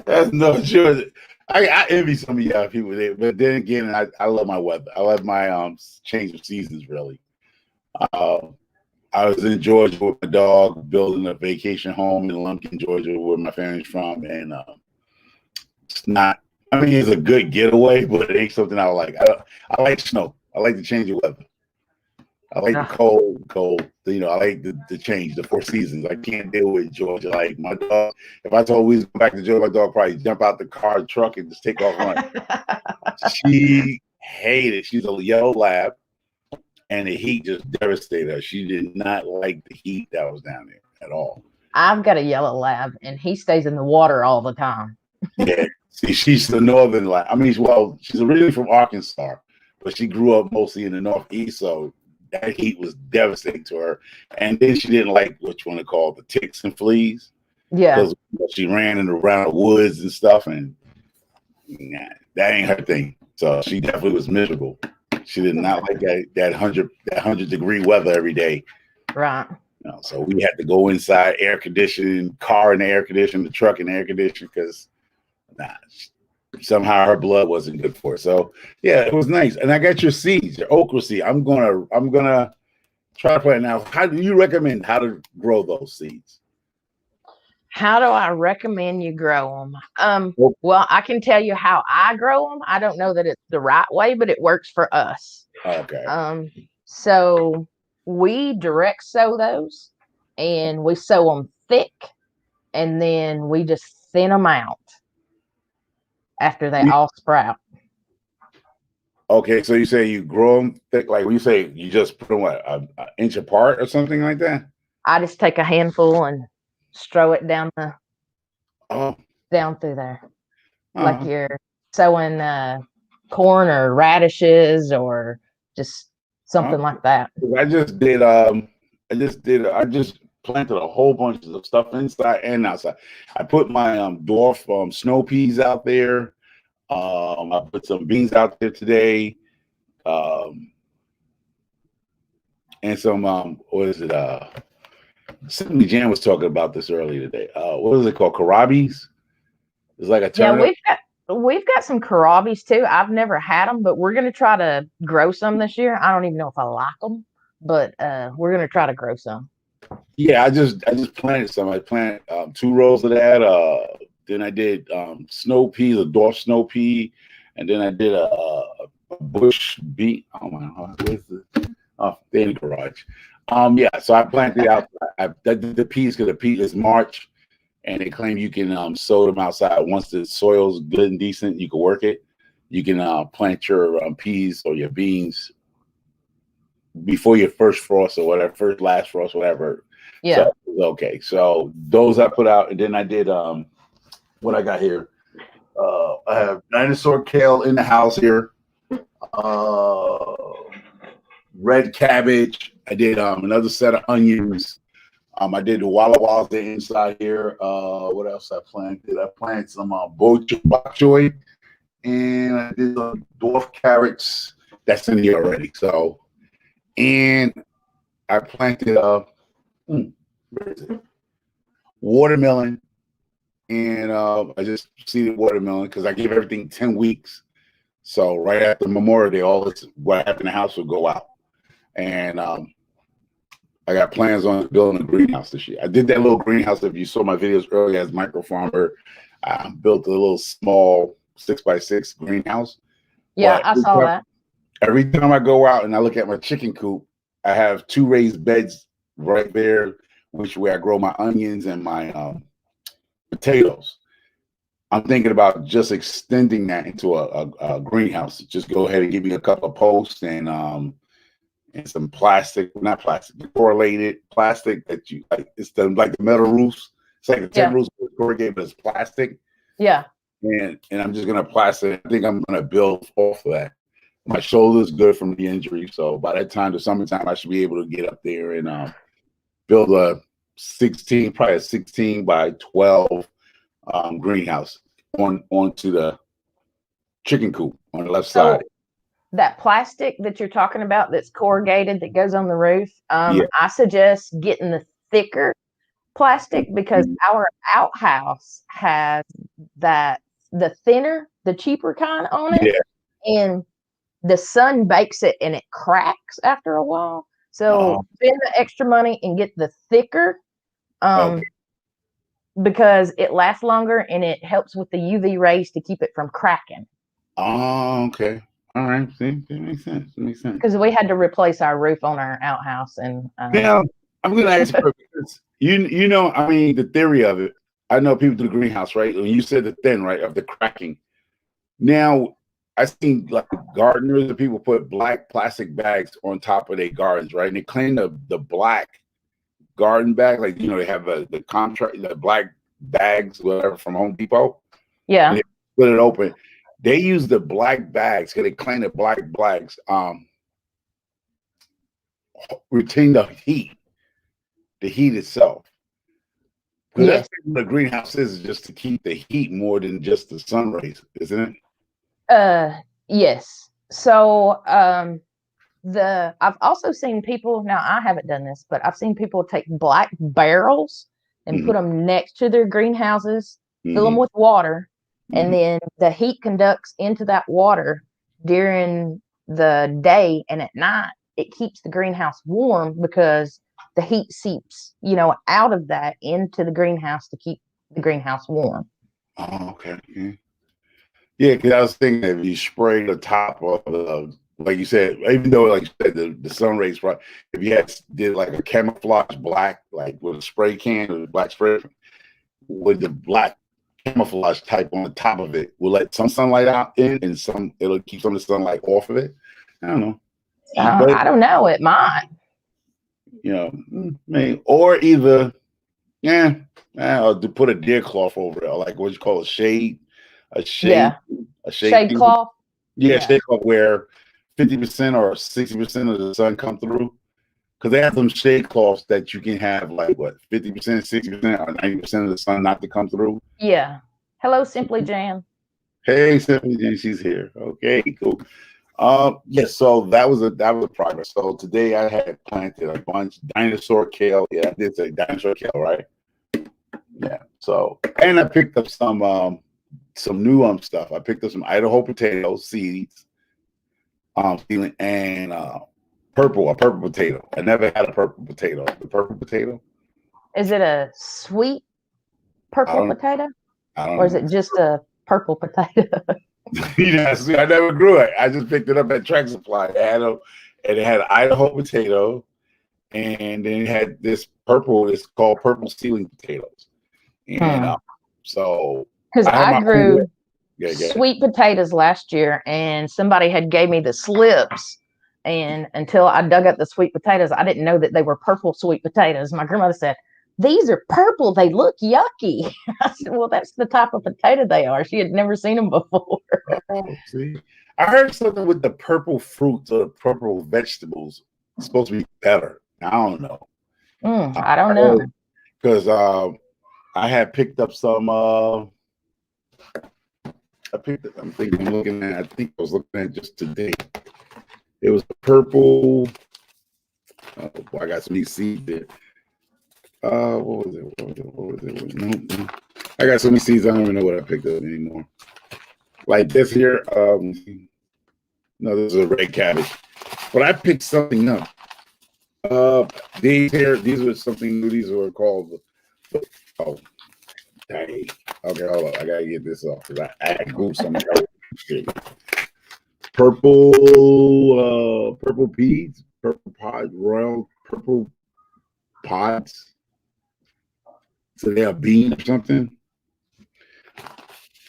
That's no sure. I envy some of y'all people there, but then again, I love my weather. I love my change of seasons. Really, uh, I was in Georgia with my dog, building a vacation home in Lumpkin, Georgia, where my family's from, and it's not. I mean, it's a good getaway, but it ain't something I like. I like snow. I like the change of weather. I like the Ugh. cold. You know, I like the change, the 4 seasons. I can't deal with Georgia. Like my dog, if I told we was going back to Georgia, my dog probably jump out the car, truck, and just take off running. She hated. She's a yellow lab, and the heat just devastated her. She did not like the heat that was down there at all. I've got a yellow lab, and he stays in the water all the time. Yeah, see, she's the northern lab. I mean, well, she's originally from Arkansas, but she grew up mostly in the Northeast, so that heat was devastating to her. And then she didn't like what you want to call the ticks and fleas Yeah, because she ran in around the woods and stuff, and nah, that ain't her thing. So she definitely was miserable. She did not like that 100-degree weather every day. right. You know, so we had to go inside, air conditioning, car in the air conditioning, the truck in the air conditioning, because somehow her blood wasn't good for her. So yeah, it was nice. And I got your seeds, your okra seed. I'm gonna try to plant now. How do you recommend how to grow those seeds? How do I recommend you grow them? Oh, Well, I can tell you how I grow them. I don't know that it's the right way, but it works for us. okay. So we direct sow those, and we sow them thick, and then we just thin them out after they all sprout. Okay, so you say you grow them thick, like when you say you just put them what, an inch apart or something like that? I just take a handful and strow it down Oh, through there, like oh, you're sowing corn or radishes or just something oh. like that. I just planted a whole bunch of stuff inside and outside. I put my dwarf snow peas out there. I put some beans out there today. And some what is it? Sydney Jan was talking about this earlier today. What is it called? Karabis? It's like a Yeah, turnip. we've got some karabis too. I've never had them, but we're gonna try to grow some this year. I don't even know if I like them, but we're gonna try to grow some. Yeah, I just planted some. I planted 2 rows of that. Then I did snow pea, the dwarf snow pea, and then I did a bush beet. Oh my God, where's the? Oh, they're in the garage. Yeah, so I planted out. I did the peas because the pea is March, and they claim you can sow them outside once the soil's good and decent. You can work it. You can plant your peas or your beans before your first frost or whatever, first last frost, whatever. Yeah. So okay, so those I put out, and then I did what I got here. I have dinosaur kale in the house here. Red cabbage. I did another set of onions. I did the walla wallas inside here. What else I planted? I planted some bok choy, and I did some dwarf carrots. That's in here already. So, and I planted where is it? Watermelon, and I just seeded watermelon because I gave everything 10 weeks. So right after Memorial Day, all this what happened in the house will go out, and I got plans on building a greenhouse this year. I did that little greenhouse. If you saw my videos earlier as micro farmer, I built a little small 6x6 greenhouse. Yeah, But I saw that. every time I go out and I look at my chicken coop, I have 2 raised beds right there, which where I grow my onions and my potatoes. I'm thinking about just extending that into a greenhouse. Just go ahead and give me a couple of posts and some plastic, not plastic, corrugated plastic that you like. It's like the metal roofs. It's like the tin roofs corrugated, but it's plastic. Yeah. And I'm just gonna plaster. I think I'm gonna build off of that. My shoulder's good from the injury, so by that time, the summertime, I should be able to get up there and build 16, probably a 16 by 12 greenhouse onto the chicken coop on the left side. So that plastic that you're talking about that's corrugated that goes on the roof, Yeah. I suggest getting the thicker plastic because our outhouse has the thinner, the cheaper kind on it, Yeah. and the sun bakes it and it cracks after a while. So Oh, spend the extra money and get the thicker, okay. because it lasts longer and it helps with the UV rays to keep it from cracking. Oh, okay. All right. See, that makes sense. That makes sense. Because we had to replace our roof on our outhouse, and Now, I'm going to ask you because you know, I mean, the theory of it. I know people do the greenhouse, right? When you said the thin, right, of the cracking. Now, I seen like gardeners and people put black plastic bags on top of their gardens, right? And they clean the black garden bag, like they have the contract, the black bags, whatever, from Home Depot. yeah, And they split it open. They use the black bags because they claim the black bags retain the heat itself. Because yes, that's what the greenhouse is just to keep the heat more than just the sun rays, isn't it? yes. So I've also seen people, now I haven't done this, but I've seen people take black barrels and put them next to their greenhouses, fill them with water, and then the heat conducts into that water during the day, and at night it keeps the greenhouse warm because the heat seeps, out of that into the greenhouse to keep the greenhouse warm. Oh, okay. Yeah, because I was thinking if you spray the top of the, like you said, even though like you said the sun rays, right? If you did like a camouflage black, like with a spray can or a black spray, with the black camouflage type on the top of it, will let some sunlight out in, and it'll keep some of the sunlight off of it. I don't know, but I don't know. It might. maybe, or either, or to put a deer cloth over it, or like what you call a shade. Yeah. A Shade cloth. Yeah, shade cloth where 50% or 60% of the sun come through. Because they have some shade cloths that you can have like what 50%, 60%, or 90% of the sun not to come through. Yeah. Hello, Simply Jan. Hey, Simply Jan, she's here. Okay, cool. So that was a progress. So today I had planted a bunch dinosaur kale. Yeah, I did say dinosaur kale, right? Yeah. So, and I picked up some new stuff. I picked up some Idaho potato seeds, and a purple potato. I never had a purple potato. The purple potato. Is it a sweet purple potato? I don't or is know. it just a purple potato? Yes, I never grew it. I just picked it up at Track Supply. It had Idaho potato, and then it had this purple. It's called purple ceiling potatoes. And so because I grew Yeah. sweet potatoes last year, and somebody had gave me the slips, and until I dug up the sweet potatoes, I didn't know that they were purple sweet potatoes. My grandmother said, "These are purple. They look yucky." I said, "Well, that's the type of potato they are." She had never seen them before. Oh, see, I heard something with the purple fruits or the purple vegetables supposed to be better. I don't know. I don't know. Because I had picked up some. I picked it. I think I was looking at just today. It was purple. Oh boy, I got some new seeds there. What was it? No. I got so many seeds. I don't even know what I picked up anymore. Like this here. No, this is a red cabbage. But I picked something up. These were something new. These were called. Oh, dang. Okay, hold on. I gotta get this off because I Googled something. Purple peas, purple pod, royal purple pods. So they are bean or something.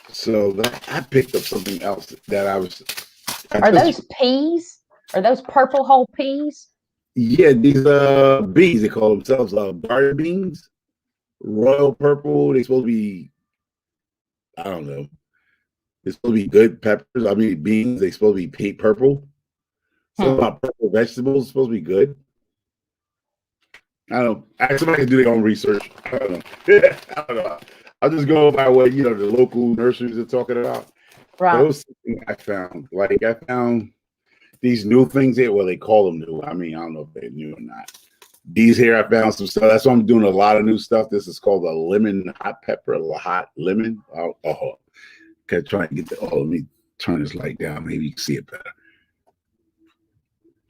So I picked up something else that Are those peas? Are those purple whole peas? Yeah, these beans, they call themselves garden beans. Royal purple. They're supposed to be, I don't know. They're supposed to be good peppers. I mean beans, they're supposed to be purple. Something about purple vegetables supposed to be good. I don't know. Somebody can do their own research. I don't know. I don't know. I'll just go by what the local nurseries are talking about. But it Right. was something I found. Like I found these new things here. Well, they call them new. I mean, I don't know if they're new or not. These here, I found some stuff. That's why I'm doing a lot of new stuff. This is called a lemon hot pepper, a hot lemon. Okay, trying to get the. Oh, let me turn this light down. Maybe you can see it better.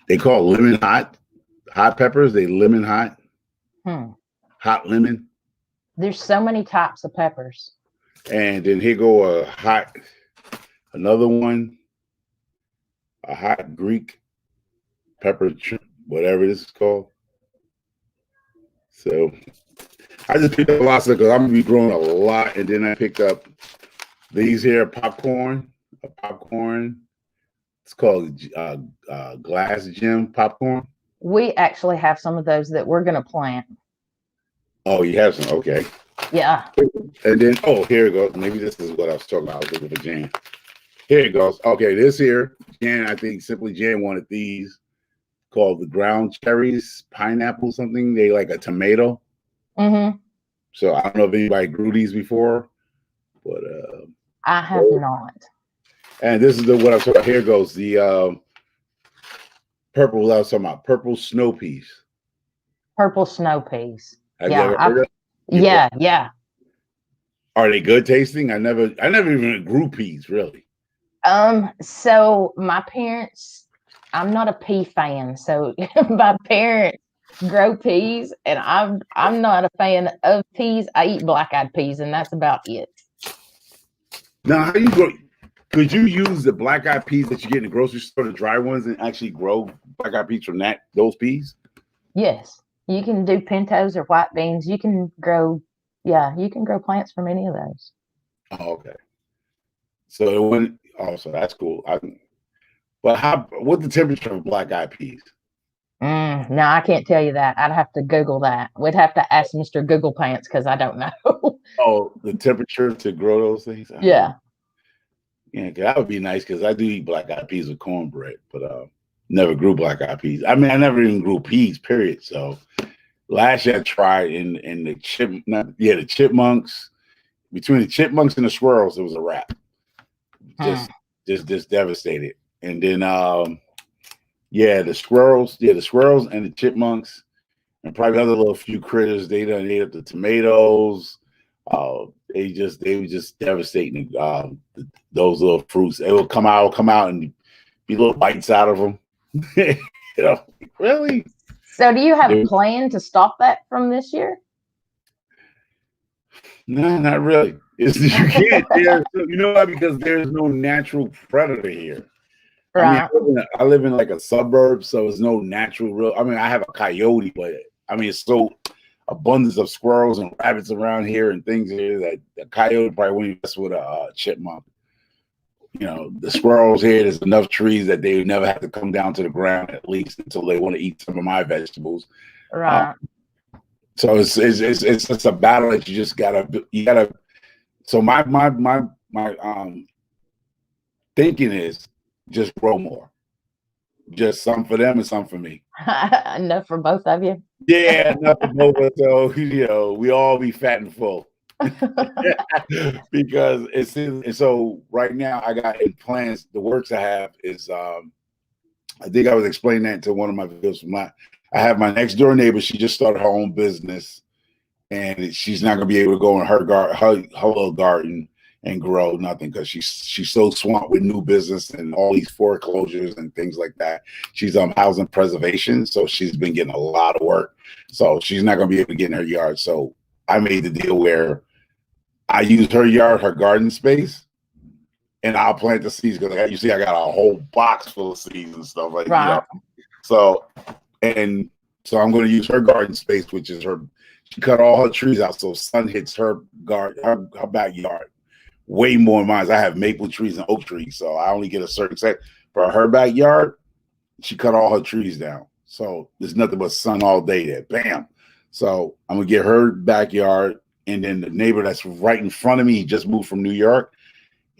They call it lemon hot peppers. They lemon hot lemon. There's so many types of peppers. And then here go another one, a hot Greek pepper, whatever this is called. So I just picked up a lot of stuff because I'm gonna be growing a lot, and then I picked up these here popcorn. A popcorn. It's called glass gem popcorn. We actually have some of those that we're going to plant. Oh, you have some? Okay. Yeah. And then, here it goes. Maybe this is what I was talking about. I was looking for Jan. Here it goes. Okay, this here, Jan, I think Simply Jan wanted these called the ground cherries, pineapple something. They like a tomato. Mm-hmm. So I don't know if anybody grew these before, but I have not. And this is what I'm talking about. Here goes the purple. I was talking about purple snow peas. Purple snow peas. Have you ever heard of them? Yeah. Are they good tasting? I never even grew peas really. So my parents, I'm not a pea fan, so my parents grow peas, and I'm not a fan of peas. I eat black-eyed peas, and that's about it. Now, how you grow? Could you use the black-eyed peas that you get in the grocery store, the dry ones, and actually grow black-eyed peas from those peas? Yes, you can do pintos or white beans. You can grow, you can grow plants from any of those. Oh, okay. So that's cool. But what's the temperature of black-eyed peas? No, I can't tell you that. I'd have to Google that. We'd have to ask Mr. Google Pants because I don't know. Oh, the temperature to grow those things? Yeah. Yeah, that would be nice because I do eat black-eyed peas with cornbread, but never grew black-eyed peas. I mean, I never even grew peas, period. So last year I tried in the chipmunks. Between the chipmunks and the squirrels, it was a wrap. Just devastated. And then the squirrels and the chipmunks and probably other little few critters, they done ate up the tomatoes. They were just devastating those little fruits. It will come out and be little bites out of them. Really. So do you have a plan to stop that from this year? No, not really. You can't. You know why? Because there's no natural predator here. Right. I mean, I live in like a suburb, so there's no natural I mean, I have a coyote, but I mean, it's so abundance of squirrels and rabbits around here and things here that the coyote probably wouldn't mess with a chipmunk. The squirrels here, there's enough trees that they would never have to come down to the ground, at least until they want to eat some of my vegetables. Right. So it's just a battle that you gotta. So my thinking is just grow more. Just some for them and some for me. Enough for both of you. Yeah, enough for both of us. So we all be fat and full. Because so right now I got in plans. The works I have is I think I was explaining that to one of my videos. I have my next door neighbor. She just started her own business, and she's not gonna be able to go in her little garden and grow nothing because she's so swamped with new business and all these foreclosures and things like that. She's housing preservation, so she's been getting a lot of work. So she's not gonna be able to get in her yard. So I made the deal where I used her yard, her garden space, and I'll plant the seeds because you see I got a whole box full of seeds and stuff like that. So I'm going to use her garden space, which is she cut all her trees out so sun hits her garden, her backyard way more than mine. I have maple trees and oak trees, so I only get a certain set. For her backyard, she cut all her trees down. So there's nothing but sun all day there. Bam. So I'm going to get her backyard. And then the neighbor that's right in front of me, he just moved from New York,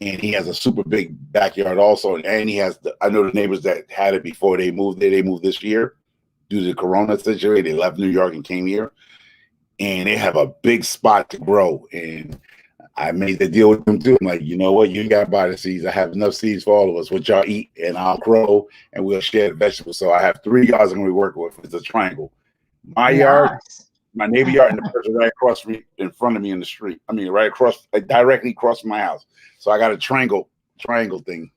and he has a super big backyard also. And he has I know the neighbors that had it before they moved there. They moved this year. due to the Corona situation. They left New York and came here, and they have a big spot to grow. And I made the deal with them too. I'm like, you know what? You ain't got to buy the seeds. I have enough seeds for all of us. What y'all eat, and I'll grow, and we'll share the vegetables. So I have 3 yards I'm going to be working with. It's a triangle. My yard, Nice. my neighbor yard, and the person right across me, in front of me in the street. I mean, right across, like directly across from my house. So I got a triangle thing.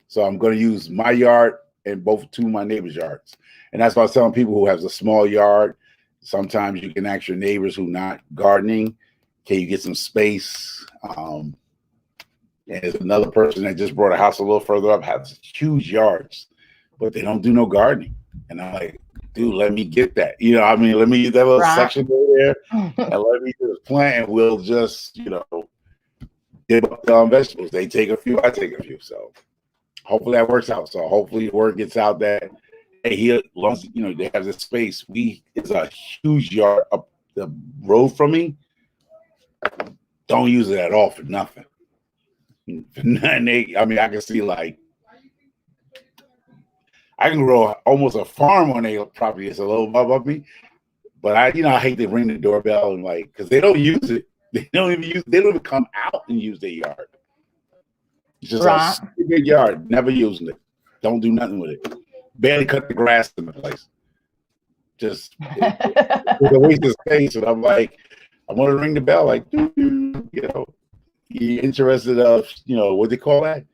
So I'm going to use my yard and both 2 of my neighbors' yards. And that's why I was telling people who has a small yard. Sometimes you can ask your neighbors who not gardening, can you get some space? And there's another person that just brought a house a little further up, has huge yards, but they don't do no gardening. And I'm like, dude, let me get that. You know, I mean, let me get that little section over there and let me just plant, and we'll just, you know, give up the vegetables. They take a few, I take a few. So hopefully that works out. So hopefully the word gets out that, hey, here, once, you know, they have this space. It's a huge yard up the road from me. Don't use it at all for nothing. I mean, I can see like I can grow almost a farm on a property that's a little above me, but I hate to ring the doorbell and like, because they don't use it. They don't even come out and use their yard. It's just a big yard, never using it. Don't do nothing with it. Barely cut the grass in the place. Just it's a waste of space. And I'm like, I want to ring the bell, like, you know, you interested of, you know, what they call that?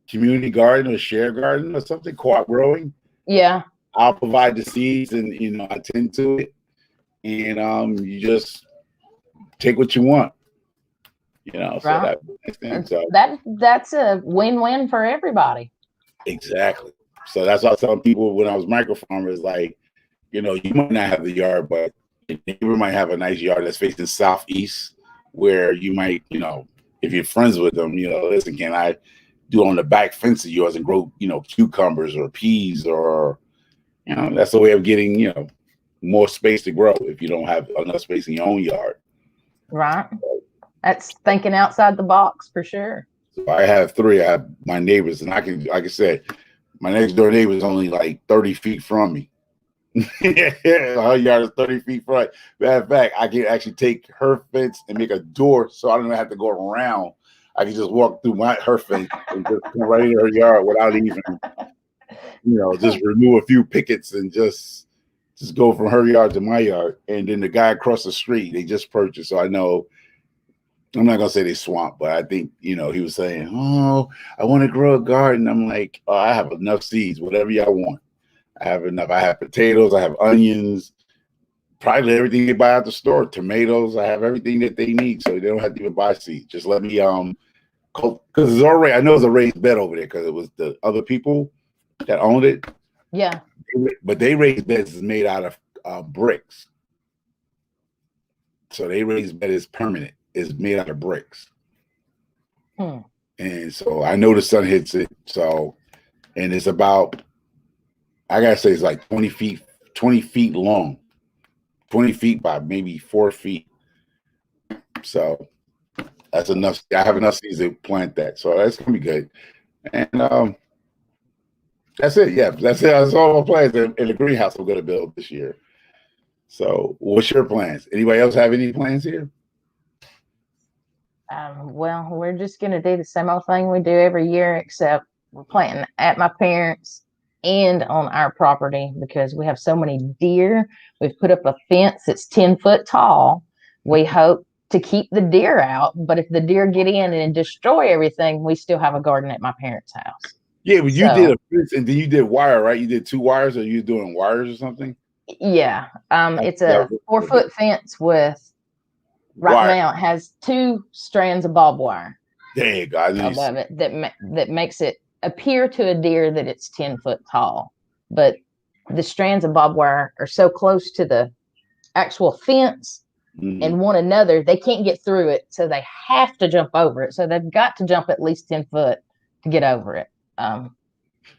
Community garden or share garden or something, co-op growing. Yeah. I'll provide the seeds and, you know, I tend to it. And you just take what you want. You know, so that's a win-win for everybody. Exactly. So that's what I was telling people when I was micro farmers, like, you know, you might not have the yard, but your neighbor might have a nice yard that's facing southeast, where you might, you know, if you're friends with them, you know, listen, can I do on the back fence of yours and grow, you know, cucumbers or peas, or, you know, that's a way of getting, you know, more space to grow if you don't have enough space in your own yard. Right. That's thinking outside the box for sure. So I have 3. I have my neighbors, and I can, like I said, my next door neighbor is only like 30 feet from me. Her yard is 30 feet from. Matter of fact, I can actually take her fence and make a door, so I don't have to go around. I can just walk through her fence and just come right into her yard without even, you know, just remove a few pickets and just go from her yard to my yard. And then the guy across the street, they just purchased, so I know. I'm not gonna say they swamp, but I think, you know, he was saying, "Oh, I want to grow a garden." I'm like, "Oh, I have enough seeds, whatever y'all want. I have enough. I have potatoes, I have onions, probably everything they buy at the store, tomatoes. I have everything that they need, so they don't have to even buy seeds. Just let me because it's already, I know it's a raised bed over there because it was the other people that owned it. Yeah, but they raised beds is made out of bricks, so they raised bed is permanent. Is made out of bricks. And so I know the sun hits it. So, and it's about, I gotta say, it's like 20 feet long, 20 feet by maybe 4 feet. So that's enough. I have enough seeds to plant that. So that's gonna be good. And that's it. Yeah, that's it. That's all my plans in the greenhouse I'm gonna build this year. So what's your plans? Anybody else have any plans here? Well, we're just going to do the same old thing we do every year, except we're planting at my parents' and on our property because we have so many deer. We've put up a fence that's 10 foot tall. We hope to keep the deer out, but if the deer get in and destroy everything, we still have a garden at my parents' house. Yeah, but you did a fence and then you did wire, right? You did 2 wires, or you doing wires or something? Yeah. It's a 4-foot fence with, right now it has 2 strands of barbed wire. There you go. Above it that makes it appear to a deer that it's 10 foot tall, but the strands of barbed wire are so close to the actual fence and one another, they can't get through it, so they have to jump over it. So they've got to jump at least 10 foot to get over it.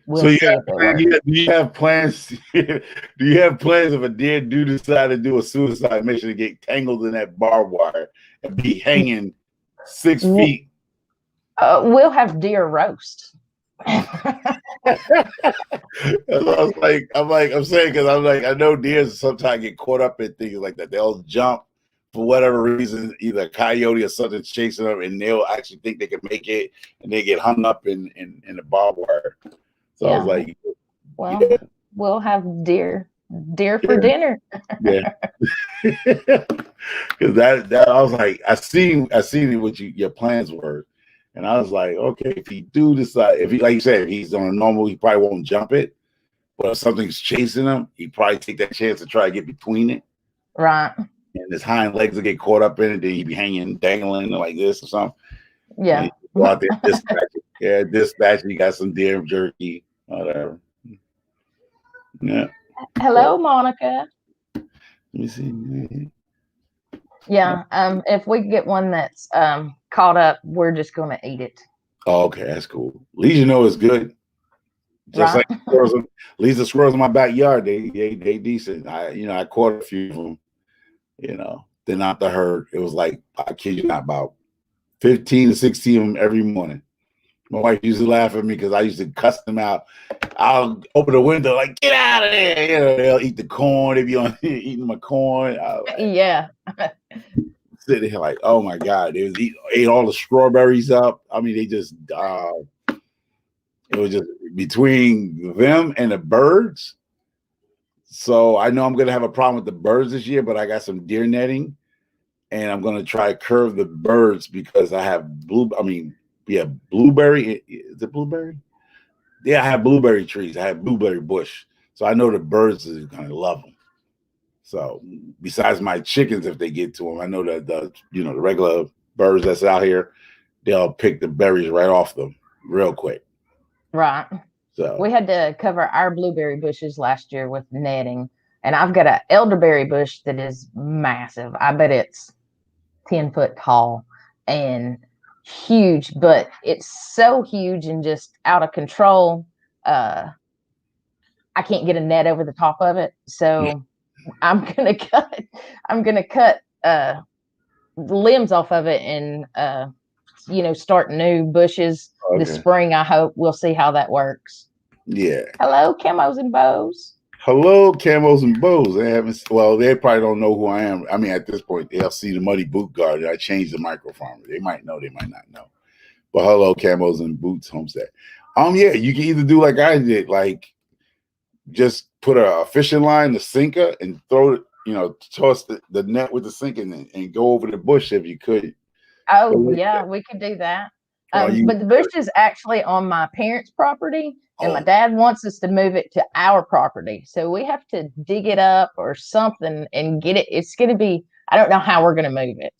We'll see if it works. Do you have plans? Do you have plans if a deer do decide to do a suicide mission to get tangled in that barbed wire and be hanging 6 feet? We'll have deer roast. I'm saying because I'm like, I know deers sometimes get caught up in things like that. They'll jump for whatever reason, either a coyote or something chasing them, and they'll actually think they can make it, and they get hung up in the barbed wire. So I was Yeah. like, Well, yeah, we'll have deer for yeah, dinner. yeah. Because that I was like, I seen what your plans were, and I was like, okay, if he do decide, if he like you said, if he's on a normal, he probably won't jump it. But if something's chasing him, he probably take that chance to try to get between it, Right. and his hind legs will get caught up in it. Then he'd be hanging, dangling like this or something. And Yeah. he go out there, dispatch it. Yeah, dispatch. You got some deer jerky, whatever. Yeah. Hello, Monica. Let me see. Yeah. If we get one that's caught up, we're just gonna eat it. Oh, okay, that's cool. Legionnaire is good. Just Right. like squirrels, at least the squirrels in my backyard, they decent. I caught a few of them. They're not the herd. It was like, I kid you not, about 15 to 16 of them every morning. My wife used to laugh at me because I used to cuss them out. I'll open the window like, get out of there. They'll eat the corn. They be on eating my corn. Yeah. Sitting here like, oh my God. They ate all the strawberries up. I mean, they just it was just between them and the birds. So I know I'm gonna have a problem with the birds this year, but I got some deer netting, and I'm gonna try to curve the birds because I have blueberry. Is it blueberry? Yeah, I have blueberry trees. I have blueberry bush, so I know the birds is gonna love them. So besides my chickens, if they get to them, I know that the regular birds that's out here, they'll pick the berries right off them real quick. Right. So We had to cover our blueberry bushes last year with netting, and I've got an elderberry bush that is massive. I bet it's 10 foot tall and huge, but it's so huge and just out of control. I can't get a net over the top of it, so I'm gonna cut limbs off of it and start new bushes this spring. I hope we'll see how that works. Yeah. Hello, camos and bows. Hello, camos and bows. They probably don't know who I am. I mean, at this point, they'll see the Muddy Boot Guard. I changed the microfarmer. They might know, they might not know. But hello, camos and boots homestead. Yeah, you can either do like I did, like just put a fishing line, the sinker, and throw it, toss the net with the sinker and go over the bush if you could. Oh, yeah, we could do that. But the bush is actually on my parents' property, and my dad wants us to move it to our property. So we have to dig it up or something and get it. It's going to be, I don't know how we're going to move it.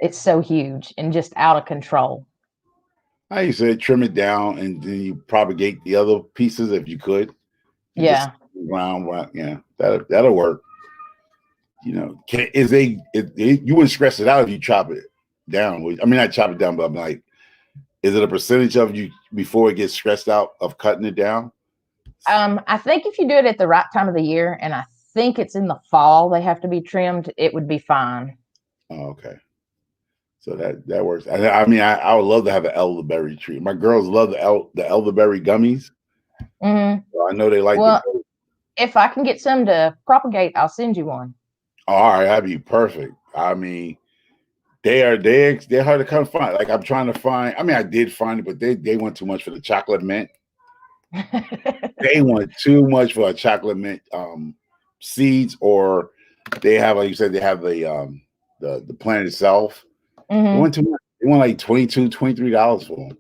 It's so huge and just out of control. I said trim it down and then you propagate the other pieces if you could. Yeah. Ground, yeah, that'll work. You wouldn't stress it out if you chop it down. I mean, not chop it down, but I'm like, is it a percentage of you before it gets stressed out of cutting it down? I think if you do it at the right time of the year, and I think it's in the fall, they have to be trimmed, it would be fine. Oh, okay. So that works. I mean, I would love to have an elderberry tree. My girls love the elderberry gummies. Mm-hmm. So I know they like. Well, if I can get some to propagate, I'll send you one. All right, that'd be perfect. I mean, they're hard to come find. Like I'm trying to find. I mean, I did find it, but they want too much for the chocolate mint. They want too much for a chocolate mint seeds, or they have, like you said, they have the plant itself. Mm-hmm. They want too much. They want like $23 for them.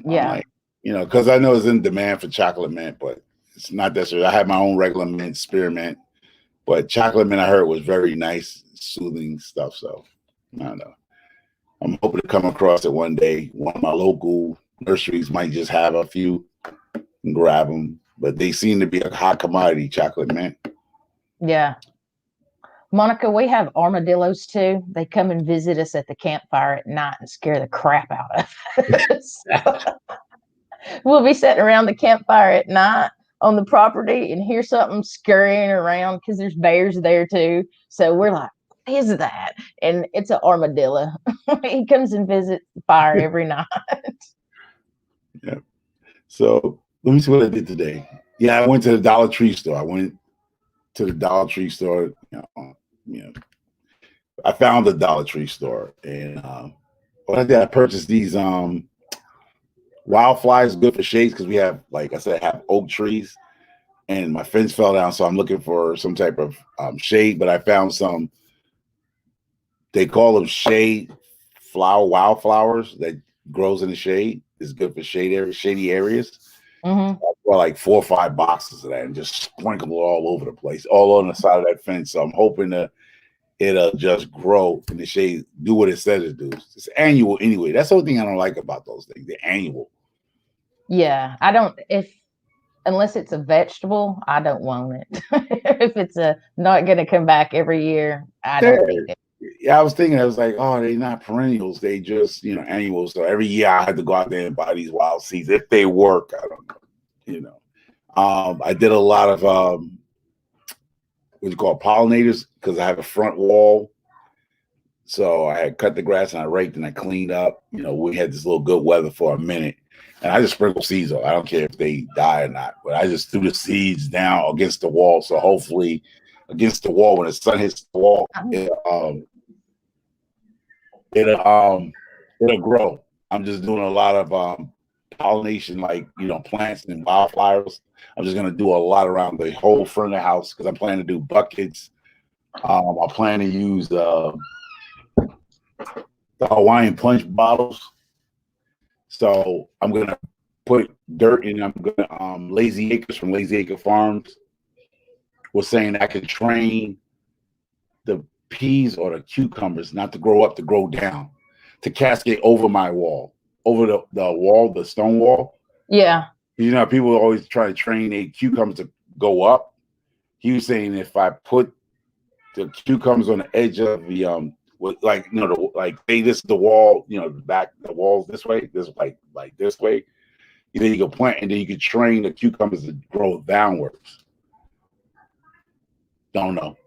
Yeah. Like, because I know it's in demand for chocolate mint, but it's not necessarily. I have my own regular mint, spearmint, but chocolate mint I heard was very nice, soothing stuff. So I don't know. I'm hoping to come across it one day. One of my local nurseries might just have a few and grab them, but they seem to be a hot commodity, chocolate mint. Yeah. Monica, we have armadillos too. They come and visit us at the campfire at night and scare the crap out of us. We'll be sitting around the campfire at night on the property and hear something scurrying around because there's bears there too. So we're like, what is that? And it's an armadillo. He comes and visits the fire every night. Yeah. So let me see what I did today. Yeah, I went to the Dollar Tree store. I went to the Dollar Tree store. You know, I found the Dollar Tree store, and what I did, I purchased these wildflowers, good for shades, because we have, like I said, have oak trees, and my fence fell down, so I'm looking for some type of shade. But I found some. They call them shade wildflowers that grows in the shade. It's good for shady areas. Mm-hmm. Well, like 4 or 5 boxes of that and just sprinkle it all over the place, all on the side of that fence. So I'm hoping that it'll just grow in the shade, do what it says it do. It's annual anyway. That's the only thing I don't like about those things. They're annual. Yeah, I don't if unless it's a vegetable, I don't want it. If it's not going to come back every year, I Yeah. don't need it. Yeah, I was thinking, I was like, oh, they're not perennials. They just, annuals. So every year I had to go out there and buy these wild seeds. If they work, I don't know. I did a lot of what you call pollinators because I have a front wall. So I had cut the grass and I raked and I cleaned up. We had this little good weather for a minute. And I just sprinkle seeds on. I don't care if they die or not, but I just threw the seeds down against the wall. So hopefully against the wall, when the sun hits the wall, it'll grow. I'm just doing a lot of pollination, like plants and wildflowers. I'm just gonna do a lot around the whole front of the house because I'm planning to do buckets. I plan to use the Hawaiian punch bottles. So I'm gonna put dirt in. I'm gonna Lazy Acres from Lazy Acre Farms was saying I could train the peas or the cucumbers not to grow up, to grow down, to cascade over my wall, over the wall, the stone wall. Yeah. People always try to train a cucumbers to go up. He was saying if I put the cucumbers on the edge of the this is the wall, the walls this way, this like this way. Then you can plant, and then you can train the cucumbers to grow downwards. Don't know.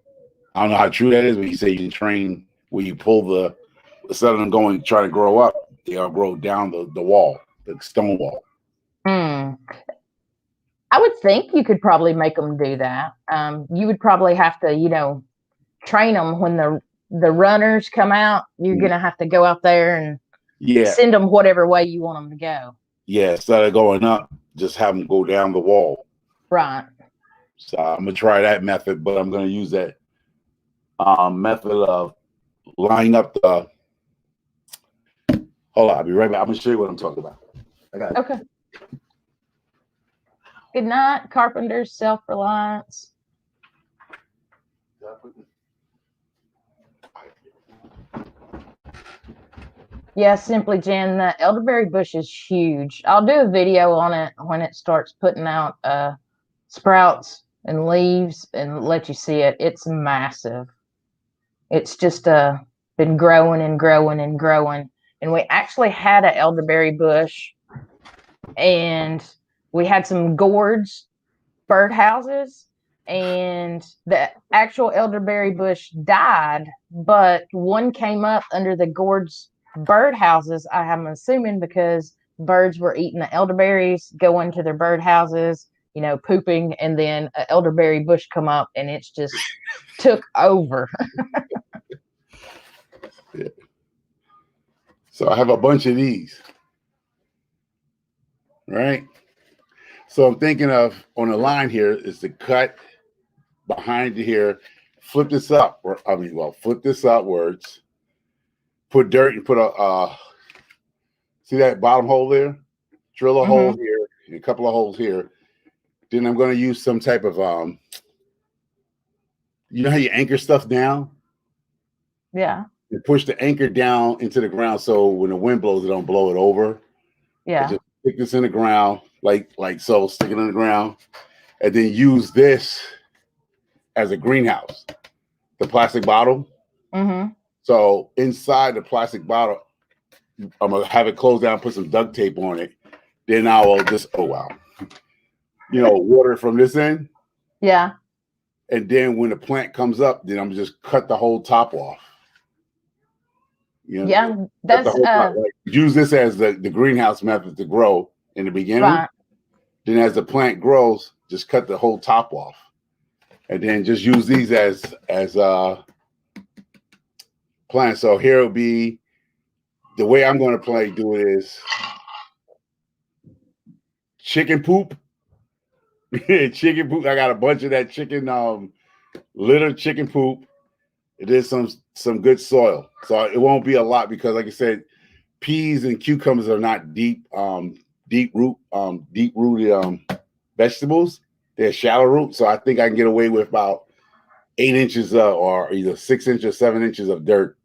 I don't know how true that is, but you say you can train where you pull instead of them going try to grow up, they'll grow down the wall, the stone wall. I would think you could probably make them do that. You would probably have to, train them when the runners come out. You're gonna have to go out there and send them whatever way you want them to go. Yeah, instead of going up, just have them go down the wall. Right. So I'm gonna try that method, but I'm gonna use that method of lining up the. Hold on, I'll be right back. I'm gonna show you what I'm talking about. I got it. Okay. Good night, Carpenter's Self-Reliance. Yeah, Simply Jen, the elderberry bush is huge. I'll do a video on it when it starts putting out sprouts and leaves and let you see it. It's massive. It's just been growing and growing and growing. And we actually had an elderberry bush, and we had some gourds, birdhouses, and the actual elderberry bush died, but one came up under the gourds birdhouses. I'm assuming because birds were eating the elderberries, going to their birdhouses, pooping, and then an elderberry bush come up and it's just took over. Yeah. So I have a bunch of these, right? So I'm thinking of on the line here is to cut behind here, flip this up, flip this upwards, put dirt and put see that bottom hole there? Drill a hole here and a couple of holes here. Then I'm going to use some type of, you know how you anchor stuff down? Yeah. You push the anchor down into the ground so when the wind blows, it don't blow it over. Yeah. I just stick this in the ground, like so, stick it in the ground, and then use this as a greenhouse, the plastic bottle. So inside the plastic bottle, I'm going to have it closed down, put some duct tape on it. Then I will just, water from this end. Yeah. And then when the plant comes up, then I'm just cut the whole top off. Yeah, that's use this as the greenhouse method to grow. in the beginning. Right. Then as the plant grows, just cut the whole top off, and then just use these as plants. So here will be the way I'm going to do it is chicken poop. Chicken poop. I got a bunch of that chicken litter chicken poop. It is some good soil, so it won't be a lot because, like I said, peas and cucumbers are not deep rooted vegetables. They're shallow root, so I think I can get away with about 8 inches or either 6 inches or 7 inches of dirt.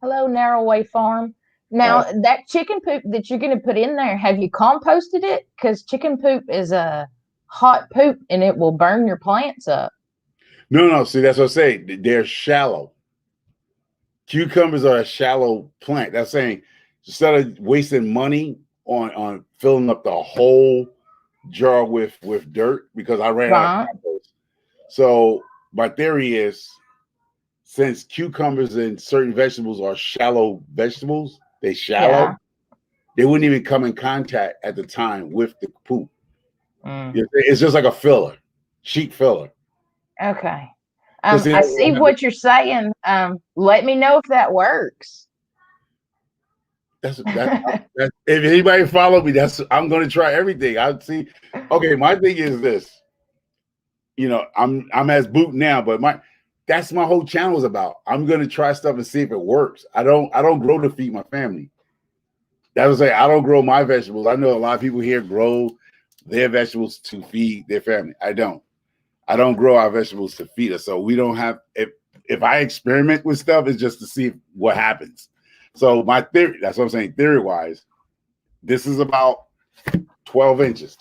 Hello, Narrowway Farm. Now, that chicken poop that you're going to put in there, have you composted it? Because chicken poop is a hot poop and it will burn your plants up. No. See, that's what I say. They're shallow. Cucumbers are a shallow plant. That's saying instead of wasting money on filling up the whole jar with dirt because I ran out of compost. So my theory is since cucumbers and certain vegetables are shallow vegetables, they wouldn't even come in contact at the time with the poop. It's just like a filler, cheap filler. Okay. I see what you're saying. Let me know if that works. That's if anybody follow me, I'm going to try everything. I'll see. Okay, my thing is this. You know, I'm as boot now, but that's my whole channel is about. I'm going to try stuff and see if it works. I don't grow to feed my family. That was I don't grow my vegetables. I know a lot of people here grow their vegetables to feed their family. I don't grow our vegetables to feed us. So we don't have if I experiment with stuff, it's just to see what happens. So my theory, that's what I'm saying, theory-wise, this is about 12 inches.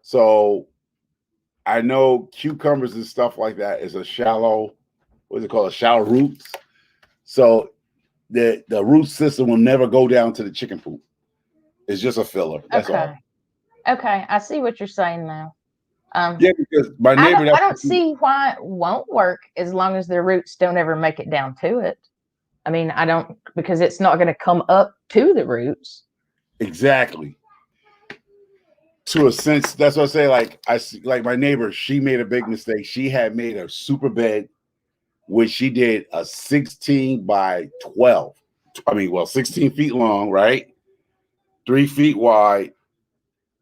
So I know cucumbers and stuff like that is a shallow, what's it called? A shallow roots. So the root system will never go down to the chicken poop. It's just a filler. That's all. Okay. I see what you're saying now. Yeah, because my neighbor. I don't see why it won't work as long as the roots don't ever make it down to it. I mean, I don't, because it's not going to come up to the roots. Exactly. To a sense, that's what I say. Like my neighbor, she made a big mistake. She had made a super bed, which she did a 16 by 12. 16 feet long, right? 3 feet wide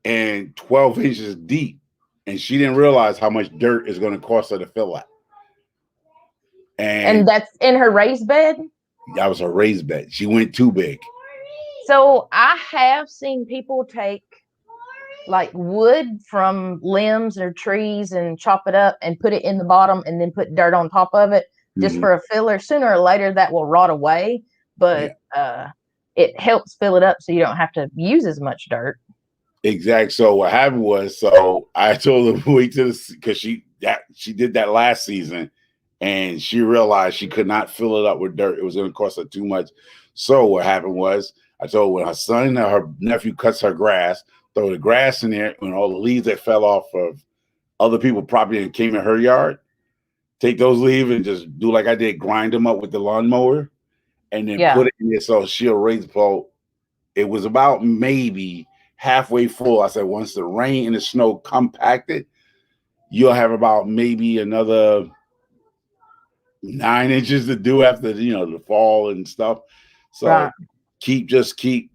and 12 inches deep. And she didn't realize how much dirt is going to cost her to fill that. And that's in her raised bed? That was her raised bed. She went too big. So I have seen people take like wood from limbs or trees and chop it up and put it in the bottom and then put dirt on top of it just for a filler. Sooner or later that will rot away, but it helps fill it up so you don't have to use as much dirt. Exactly. So what happened was, so I told her wait to this because she did that last season, and she realized she could not fill it up with dirt. It was going to cost her too much. So what happened was, I told her when her son or her nephew cuts her grass, throw the grass in there, and all the leaves that fell off of other people's property and came in her yard, take those leaves and just do like I did, grind them up with the lawnmower, and then put it in there so she'll raise the pole. It was about maybe halfway full. I said, once the rain and the snow compacted, you'll have about maybe another 9 inches to do after the fall and stuff. So keep, she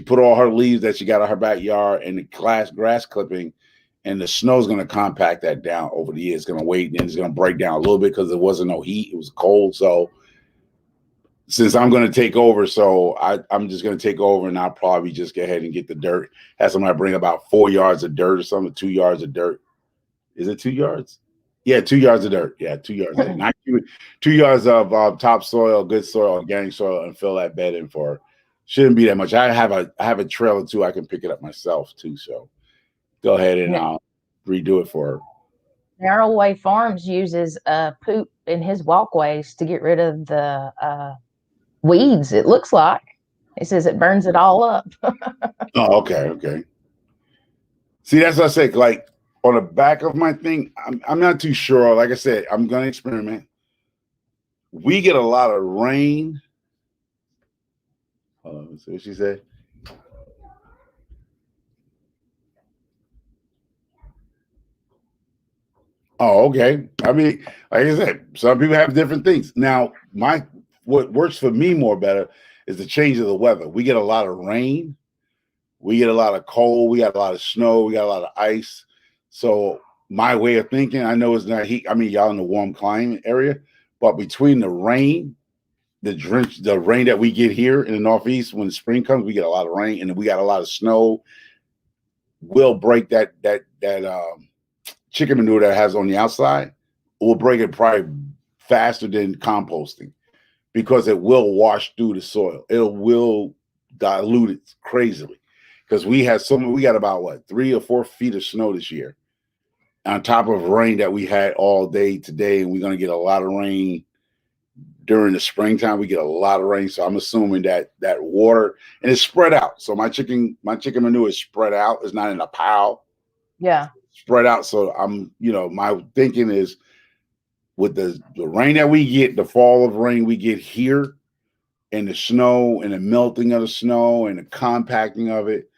put all her leaves that she got in her backyard and the grass clipping, and the snow's going to compact that down over the year. It's going to wait, and it's going to break down a little bit because there wasn't no heat. It was cold. So since I'm going to take over, so I'm just going to take over, and I'll probably just go ahead and get the dirt. Have somebody bring about 4 yards of dirt or something, 2 yards of dirt. Is it 2 yards? Yeah, 2 yards of dirt. Yeah, 2 yards. Not 2 yards of topsoil, good soil, organic soil, and fill that bed in for. Shouldn't be that much. I have a trailer too. I can pick it up myself too. So go ahead and redo it for her. Narrowway Farms uses poop in his walkways to get rid of the weeds. It looks like it says it burns it all up. Oh, okay. See, that's what I say. Like on the back of my thing, I'm not too sure. Like I said, I'm gonna experiment. We get a lot of rain. Hold on, let's see what she said. Oh, okay. I mean, like I said, some people have different things. Now, what works for me more better is the change of the weather. We get a lot of rain, we get a lot of cold, we got a lot of snow, we got a lot of ice. So my way of thinking, I know it's not heat. I mean, y'all in the warm climate area, but between the rain, the rain that we get here in the Northeast, when the spring comes, we get a lot of rain, and we got a lot of snow. We'll break that chicken manure that has on the outside. We'll break it probably faster than composting because it will wash through the soil. It will dilute it crazily because we got about what 3 or 4 feet of snow this year on top of rain that we had all day today, and we're going to get a lot of rain during the springtime. We get a lot of rain, so I'm assuming that water, and it's spread out. So my chicken manure is spread out. It's not in a pile. Yeah. Spread out. So my thinking is with the rain that we get, the fall of rain we get here, and the snow and the melting of the snow and the compacting of it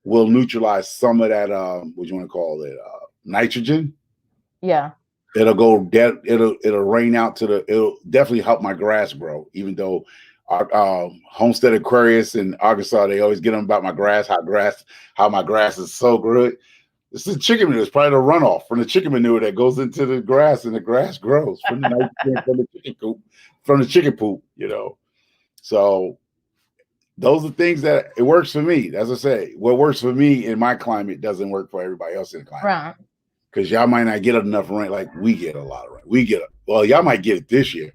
will neutralize some of that what you want to call it, nitrogen. Yeah. It'll go dead. It'll rain out it'll definitely help my grass grow, even though our Homestead Aquarius in Arkansas, they always get them about my grass, how my grass is so good. This is chicken manure. It's probably the runoff from the chicken manure that goes into the grass, and the grass grows from the nitrogen from the chicken coop, from the chicken poop. So those are things that it works for me. As I say, what works for me in my climate doesn't work for everybody else in the climate. Right. Because y'all might not get enough rain. Like we get a lot of rain. Y'all might get it this year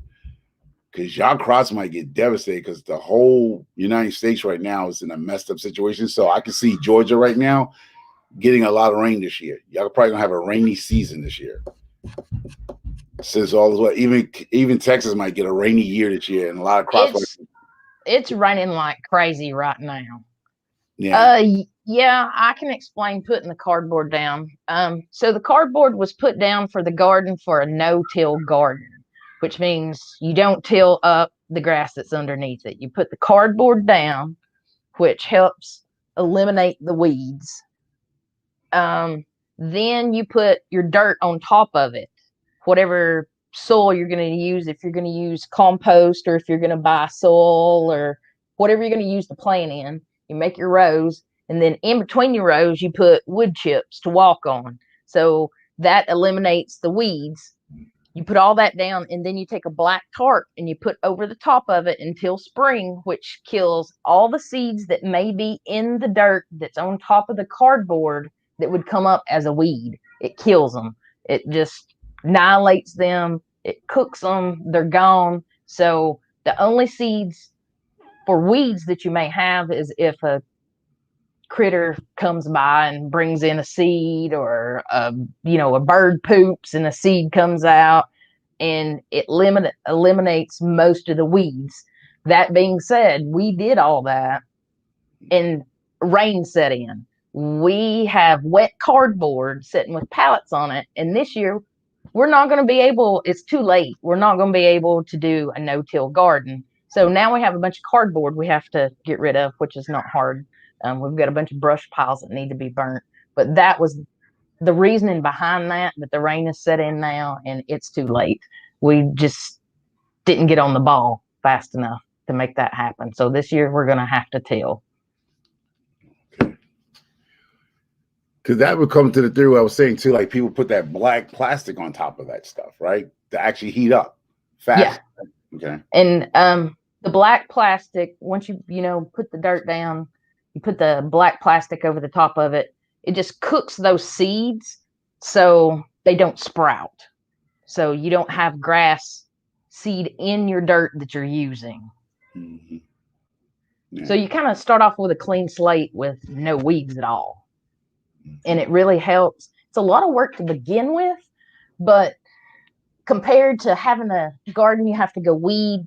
because y'all crops might get devastated because the whole United States right now is in a messed up situation. So I can see Georgia right now getting a lot of rain this year. Y'all probably gonna have a rainy season this year. Since all this, even Texas might get a rainy year this year, and a lot of crops. It's raining like crazy right now. Yeah. Yeah, I can explain putting the cardboard down. So the cardboard was put down for the garden for a no-till garden, which means you don't till up the grass that's underneath it. You put the cardboard down, which helps eliminate the weeds. Then you put your dirt on top of it, whatever soil you're going to use. If you're going to use compost, or if you're going to buy soil, or whatever you're going to use to plant in, you make your rows, and then in between your rows you put wood chips to walk on, so that eliminates the weeds. You put all that down, and then you take a black tarp and you put over the top of it until spring, which kills all the seeds that may be in the dirt that's on top of the cardboard that would come up as a weed. It kills them. It just annihilates them. It cooks them. They're gone. So the only seeds for weeds that you may have is if a critter comes by and brings in a seed, or a bird poops and a seed comes out, and it eliminates most of the weeds. That being said, we did all that and rain set in. We have wet cardboard sitting with pallets on it, and this year we're not going to be able, it's too late, we're not going to be able to do a no-till garden. So now we have a bunch of cardboard we have to get rid of, which is not hard. We've got a bunch of brush piles that need to be burnt, but that was the reasoning behind that. But the rain is set in now, and it's too late. We just didn't get on the ball fast enough to make that happen. So this year we're going to have to till. Because that would come to the theory I was saying too, like people put that black plastic on top of that stuff, right? To actually heat up fast. Yeah. Okay. And the black plastic, once you put the dirt down, you put the black plastic over the top of it, it just cooks those seeds so they don't sprout. So you don't have grass seed in your dirt that you're using. Mm-hmm. Yeah. So you kind of start off with a clean slate with no weeds at all. And it really helps. It's a lot of work to begin with, but compared to having a garden you have to go weed,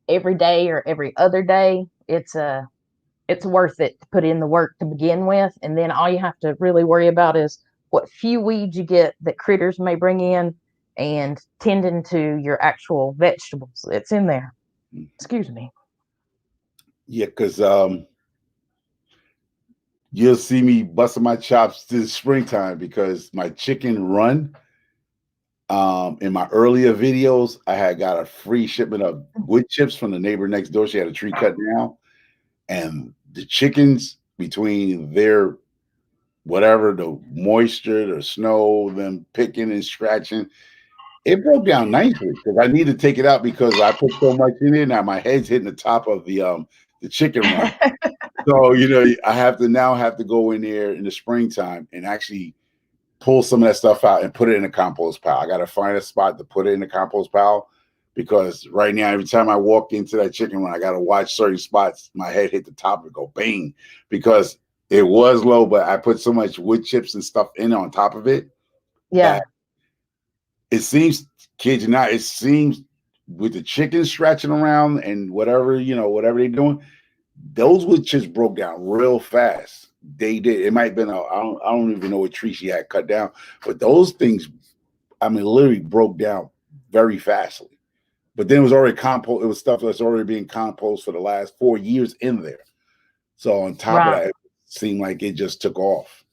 every day or every other day, it's worth it to put in the work to begin with. And then all you have to really worry about is what few weeds you get that critters may bring in, and tending to your actual vegetables that's in there. Excuse me. Yeah, because you'll see me busting my chops this springtime because my chicken run In my earlier videos, I had got a free shipment of wood chips from the neighbor next door. She had a tree cut down, and the chickens, between their whatever, the moisture, the snow, them picking and scratching, it broke down nicely because I need to take it out because I put so much in it. Now my head's hitting the top of the chicken run. So I have to go in there in the springtime and actually pull some of that stuff out and put it in a compost pile. I got to find a spot to put it in the compost pile because right now, every time I walk into that chicken run, I got to watch certain spots. My head hit the top and go bang because it was low, but I put so much wood chips and stuff in on top of it Yeah. that it seems, kids, not, it seems with the chickens scratching around and whatever they're doing, those wood chips broke down real fast. They did. It might have been I don't even know what tree she had cut down, but those things, I mean, literally broke down very fastly. But then it was already compost. It was stuff that's already being compost for the last 4 years in there. So on top of Right. that, it seemed like it just took off.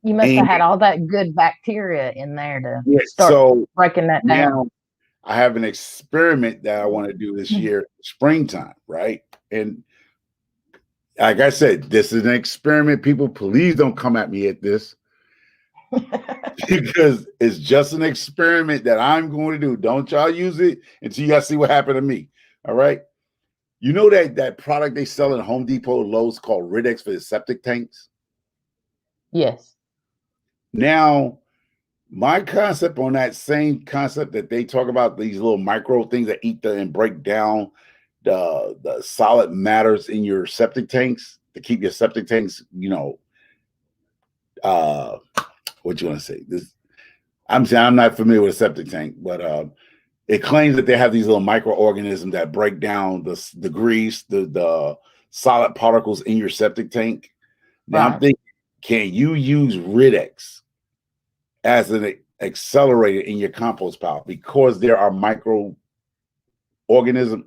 You must And have had all that good bacteria in there to yeah, start so breaking that now down. I have an experiment that I want to do this year, springtime, right? And like I said, this is an experiment. People, please don't come at me at this because it's just an experiment that I'm going to do. Don't y'all use it until you guys see what happened to me. All right. You know that product they sell in Home Depot, Lowe's called Ridex for the septic tanks? Yes. Now, my concept on that same concept that they talk about, these little micro things that eat and break down the solid matters in your septic tanks to keep your septic tanks, what you want to say? This, I'm saying I'm not familiar with a septic tank, but it claims that they have these little microorganisms that break down the grease, the solid particles in your septic tank. Now I'm thinking, can you use Ridex as an accelerator in your compost pile because there are microorganisms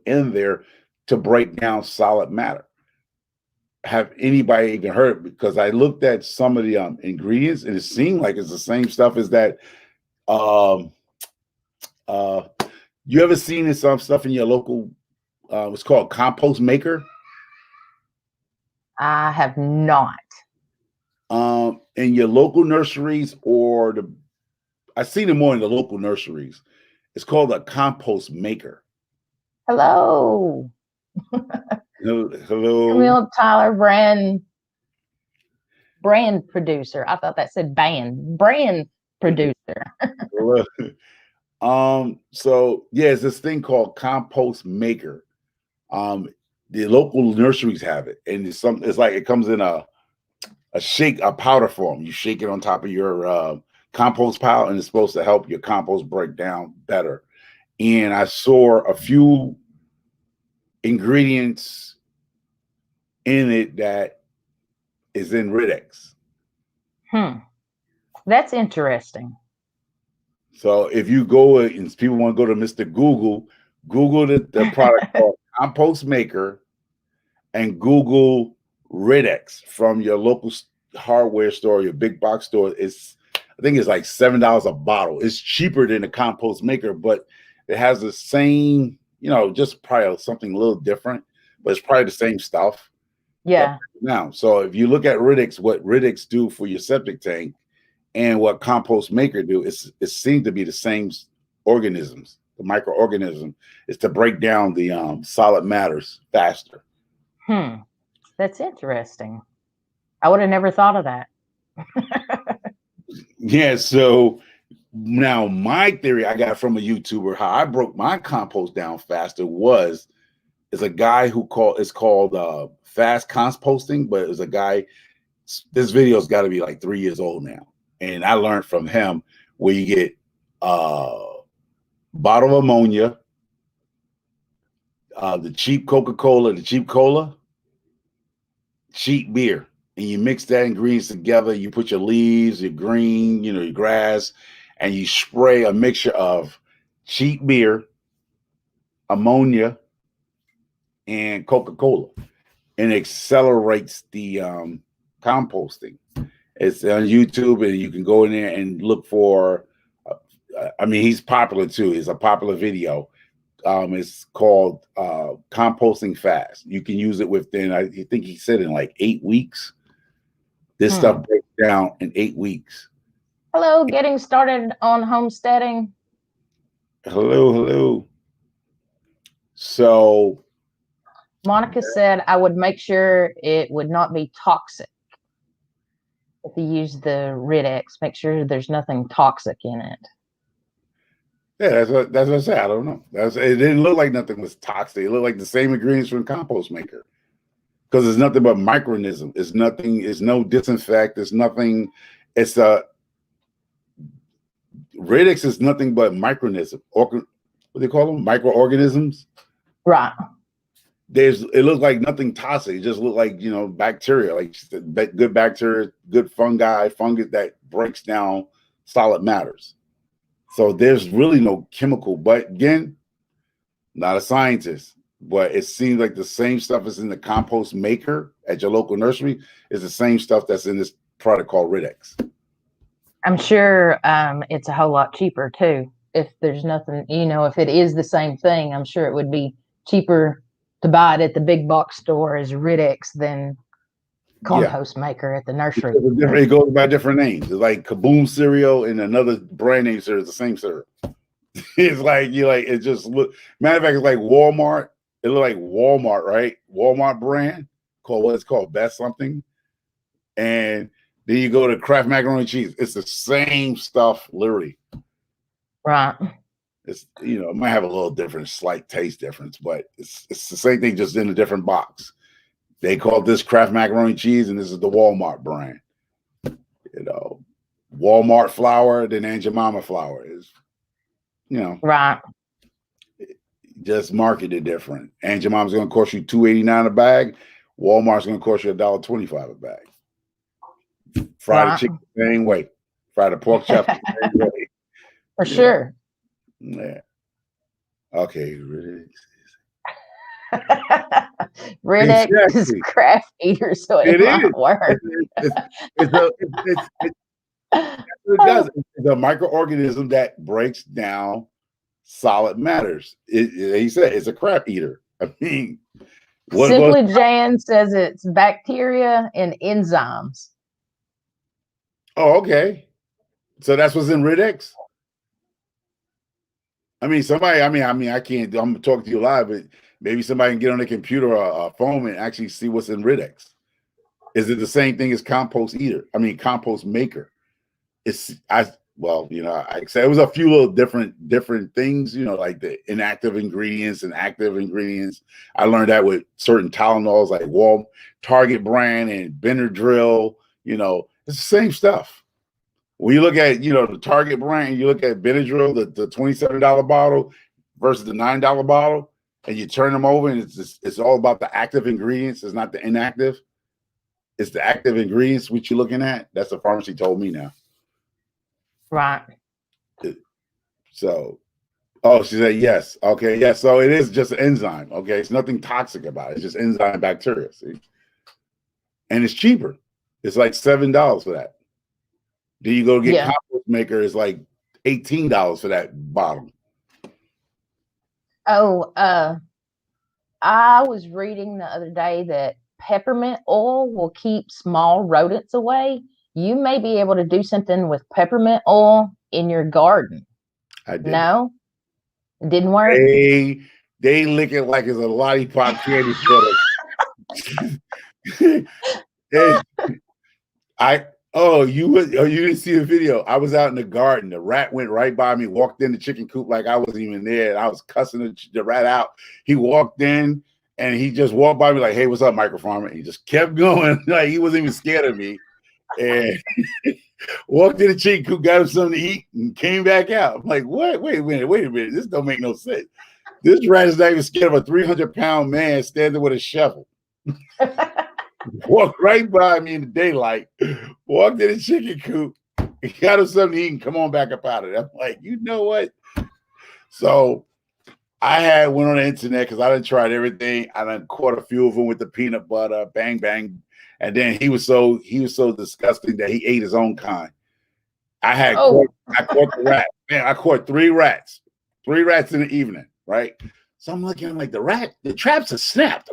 in there to break down solid matter? Have anybody even heard? Because I looked at some of the ingredients and it seemed like it's the same stuff as that. You ever seen some stuff in your local? It's called compost maker. I have not. In your local nurseries or I seen them more in the local nurseries. It's called a compost maker. Hello. Hello. Camille Tyler, brand producer. I thought that said brand producer. So yeah, it's this thing called compost maker. The local nurseries have it, and it's like it comes in a powder form. You shake it on top of your compost pile, and it's supposed to help your compost break down better. And I saw a few ingredients in it that is in Ridex. That's interesting. So if you go and people want to go to Mr. Google the product called Compost Maker and Google Ridex from your local hardware store, your big box store. I think it's like $7 a bottle. It's cheaper than a compost maker, but it has the same, just probably something a little different, but it's probably the same stuff. Yeah. Now, so if you look at Ridex, what Ridex do for your septic tank and what compost maker do, it seems to be the same organisms. The microorganism is to break down the solid matters faster. That's interesting. I would have never thought of that. Yeah, so now my theory I got from a YouTuber, how I broke my compost down faster is a guy who it's called fast composting, but it's a guy, this video's got to be like 3 years old now. And I learned from him where you get bottle of ammonia, the cheap Coca-Cola, the cheap cola, cheap beer. And you mix that ingredients together. You put your leaves, your green, your grass, and you spray a mixture of cheap beer, ammonia, and Coca-Cola, and it accelerates the composting. It's on YouTube, and you can go in there and look for I mean, he's popular too. It's a popular video. It's called composting fast. You can use it within, I think he said in like 8 weeks. This stuff breaks down in 8 weeks. Hello, getting started on homesteading. Hello, hello. So Monica said I would make sure it would not be toxic. If you use the Rid-X, make sure there's nothing toxic in it. yeah, that's what I said. I don't know. It didn't look like nothing was toxic. It looked like the same ingredients from compost maker. Because it's nothing but micronism. It's nothing, it's no disinfect, it's nothing, it's Rid-X is nothing but micronism. What do they call them? Microorganisms. Right. It looked like nothing toxic. It just looked like, you know, bacteria, like good bacteria, good fungus that breaks down solid matters. So there's really no chemical, but again, not a scientist, but it seems like the same stuff is in the compost maker at your local nursery is the same stuff that's in this product called Rid-X. I'm sure it's a whole lot cheaper too. If there's nothing, you know, if it is the same thing, I'm sure it would be cheaper to buy it at the big box store as Rid-X than compost maker at the nursery. It goes by different names. It's like Kaboom cereal and another brand name cereal is the same cereal. It's like it just look. Matter of fact, it's like Walmart. It look like Walmart, right? Walmart brand called what it's called, Best something. And then you go to Kraft macaroni and cheese. It's the same stuff, literally. Right. It's, you know, it might have a little different, slight taste difference, but it's the same thing, just in a different box. They call this Kraft macaroni and cheese, and this is the Walmart brand. You know, Walmart flour, then Aunt Jemima flour is, you know, right. Just marketed different. Aunt Jemima's going to cost you $2.89 a bag. Walmart's going to cost you $1.25 a bag. Fried chicken, same way. Fried pork chop, same way. For sure. Yeah. Okay. Rid-X is craft eater, so it might work. It does. It's a microorganism that breaks down solid matters. He said it's a crap eater. I mean, Simply Jan says it's bacteria and enzymes. Oh, okay. So that's what's in Rid-X. I mean, somebody. I mean, I can't. I'm talking to you live, but maybe somebody can get on a computer or a phone and actually see what's in Rid-X. Is it the same thing as compost eater? I mean, compost maker. Well, you know, I said it was a few little different things, you know, like the inactive ingredients and active ingredients. I learned that with certain Tylenols like Target brand and Benadryl, you know, it's the same stuff. When you look at, you know, the Target brand, you look at Benadryl, the $27 bottle versus the $9 bottle, and you turn them over, and it's all about the active ingredients. It's not the inactive. It's the active ingredients which you're looking at. That's the pharmacy told me now. Right. So, she said yes. Okay, yes. So it is just an enzyme. Okay, it's nothing toxic about it. It's just enzyme bacteria. See, and it's cheaper. It's like $7 for that. Then you go get compost maker. It's like $18 for that bottle. Oh, I was reading the other day that peppermint oil will keep small rodents away. You may be able to do something with peppermint oil in your garden. I did. No, it didn't work. They lick it like it's a lollipop candy product. You didn't see the video. I was out in the garden. The rat went right by me, walked in the chicken coop like I wasn't even there. And I was cussing the rat out. He walked in and he just walked by me like, "Hey, what's up, microfarmer?" And he just kept going. Like he wasn't even scared of me. And walked in the chicken coop, got him something to eat, and came back out. I'm like, what? Wait a minute. This don't make no sense. This rat is not even scared of a 300-pound man standing with a shovel. Walked right by me in the daylight, walked in the chicken coop, got him something to eat, and come on back up out of it. I'm like, you know what? So I went on the internet because I done tried everything. I done caught a few of them with the peanut butter, bang, bang. And then he was so disgusting that he ate his own kind. I caught the rat. Man, I caught 3 rats. 3 rats in the evening, right? So I'm looking, I'm like, the traps are snapped.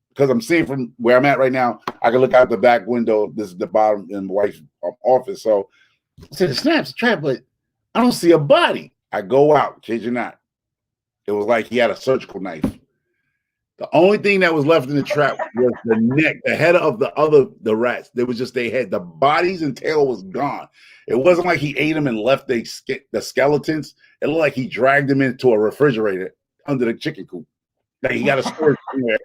Because I'm seeing from where I'm at right now, I can look out the back window. This is the bottom in my wife's office. So I said, the snap's a trap, but I don't see a body. I go out, kid you not. It was like he had a surgical knife. The only thing that was left in the trap was the neck, the head of the rats. There was just their head. The bodies and tail was gone. It wasn't like he ate them and left the skeletons. It looked like he dragged them into a refrigerator under the chicken coop. Like he got a storage somewhere.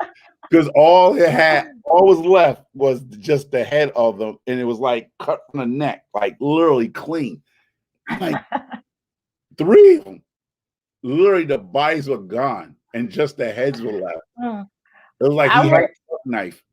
Because all was left was just the head of them, and it was like cut from the neck, like literally clean. Like 3 of them. Literally, the bodies were gone, and just the heads were left. It was like he had a knife.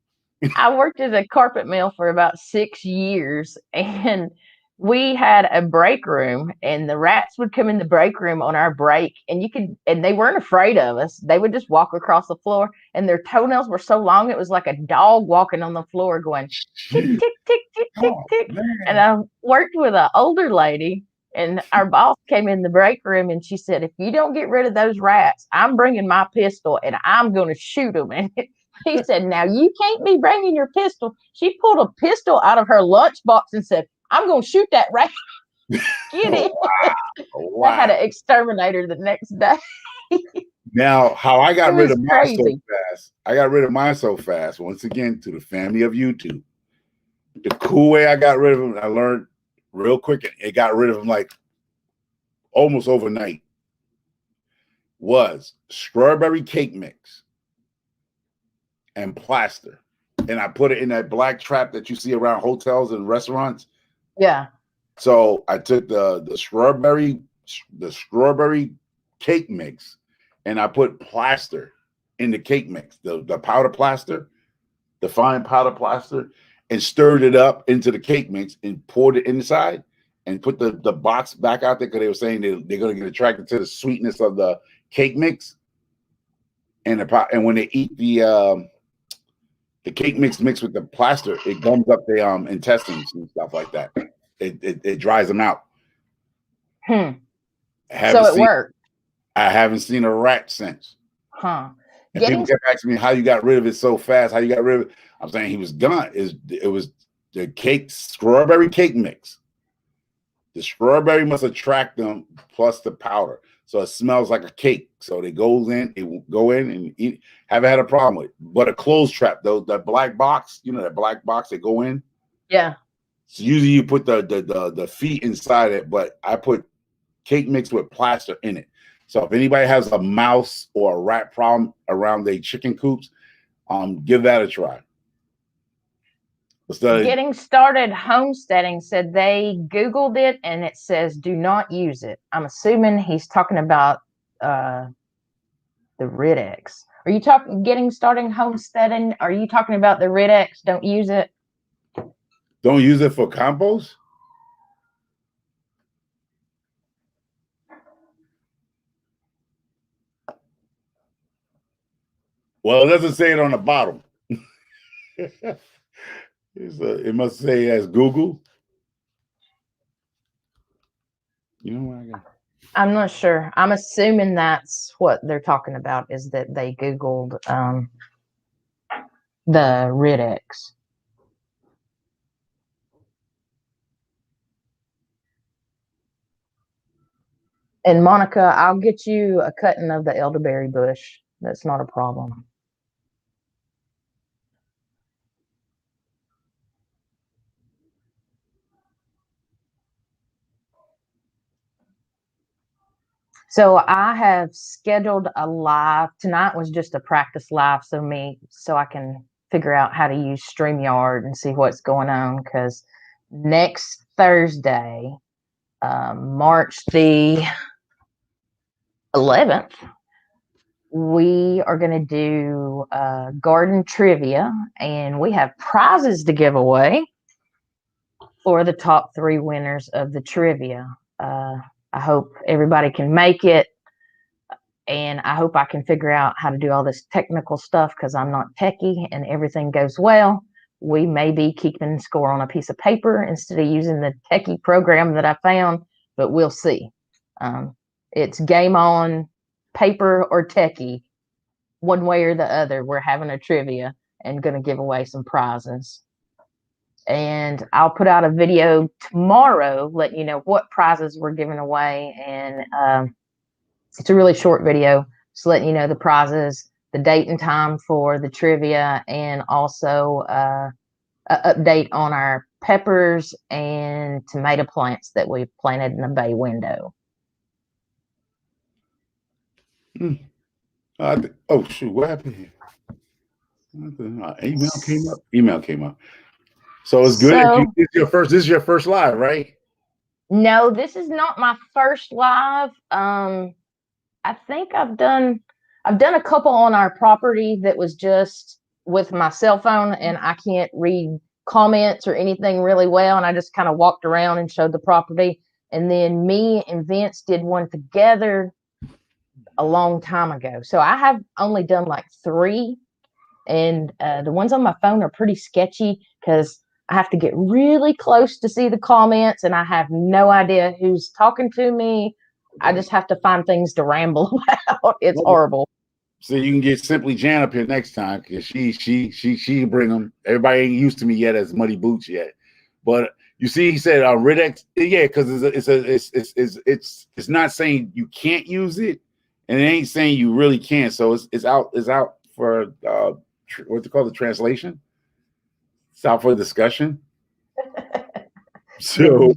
I worked at a carpet mill for about 6 years, and we had a break room, and the rats would come in the break room on our break, and they weren't afraid of us. They would just walk across the floor, and their toenails were so long it was like a dog walking on the floor going tick tick tick tick tick tick. And I worked with an older lady, and our boss came in the break room, and she said, "If you don't get rid of those rats, I'm bringing my pistol and I'm going to shoot them." And he said, "Now you can't be bringing your pistol." She pulled a pistol out of her lunchbox and said, "I'm going to shoot that rat." Get it? Wow. I had an exterminator the next day. Now, how I got rid of mine so fast, once again, to the family of YouTube. The cool way I got rid of them, I learned real quick, and it got rid of them like almost overnight, was strawberry cake mix and plaster. And I put it in that black trap that you see around hotels and restaurants. Yeah. So I took the strawberry cake mix, and I put plaster in the cake mix, the powder plaster, the fine powder plaster, and stirred it up into the cake mix and poured it inside and put the box back out there because they were saying they're going to get attracted to the sweetness of the cake mix. And when they eat the cake mixed with the plaster, it gums up the intestines and stuff like that. It dries them out. So it worked. I haven't seen a rat since. Huh. And people kept asking me how you got rid of it so fast. How you got rid of it? I'm saying he was gone. It was the strawberry cake mix. The strawberry must attract them plus the powder. So it smells like a cake. So they go in and eat. Haven't had a problem with it. But a closed trap, though, that black box, that black box they go in. Yeah. So usually you put the feet inside it, but I put cake mix with plaster in it. So if anybody has a mouse or a rat problem around their chicken coops, give that a try. Getting Started Homesteading said they Googled it and it says do not use it. I'm assuming he's talking about the Rid-X. Are you talking Getting Started Homesteading? Are you talking about the Rid-X? Don't use it. Don't use it for compost? Well, it doesn't say it on the bottom. It must say as Google. You know what I got? I'm not sure. I'm assuming that's what they're talking about, is that they Googled the Rid-X. And Monica, I'll get you a cutting of the elderberry bush. That's not a problem. So I have scheduled a live. Tonight was just a practice live, so I can figure out how to use StreamYard and see what's going on. Because next Thursday, March the 11th, we are going to do garden trivia, and we have prizes to give away for the top 3 winners of the trivia. I hope everybody can make it, and I hope I can figure out how to do all this technical stuff because I'm not techie and everything goes well. We may be keeping score on a piece of paper instead of using the techie program that I found, but we'll see. It's game on, paper or techie, one way or the other. We're having a trivia and going to give away some prizes. And I'll put out a video tomorrow letting you know what prizes we're giving away. And it's a really short video, just letting you know the prizes, the date and time for the trivia, and also an update on our peppers and tomato plants that we planted in the bay window. Oh shoot, what happened here? Email came up. Email came up. So it's good. So, This is your first live, right? No, this is not my first live. I think I've done a couple on our property that was just with my cell phone, and I can't read comments or anything really well, and I just kind of walked around and showed the property. And then me and Vince did one together a long time ago. So I have only done like 3, and the ones on my phone are pretty sketchy because I have to get really close to see the comments, and I have no idea who's talking to me. I just have to find things to ramble about. It's horrible. So you can get Simply Jan up here next time, because she bring them. Everybody ain't used to me yet as Muddy Boots yet, but you see, he said Ridex, yeah, because it's not saying you can't use it, and it ain't saying you really can. So it's out for what's it called, the translation. It's out for discussion. So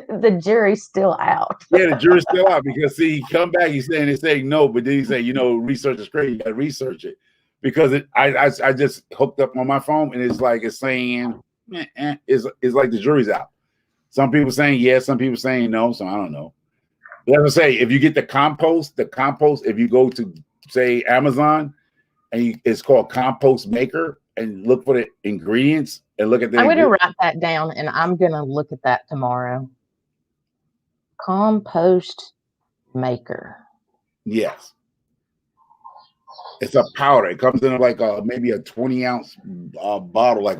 the jury's still out. Yeah, the jury's still out, because see, he come back, he's saying no, but then he say, research is great. You got to research it, because I just hooked up on my phone, and it's like it's saying it's like the jury's out. Some people saying yes, some people saying no. So I don't know. But as I say, if you get the compost, if you go to say Amazon, and it's called Compost Maker, and look for the ingredients and look at the. I'm going to write that down, and I'm going to look at that tomorrow. Compost Maker. Yes. It's a powder. It comes in like maybe a 20-ounce bottle, like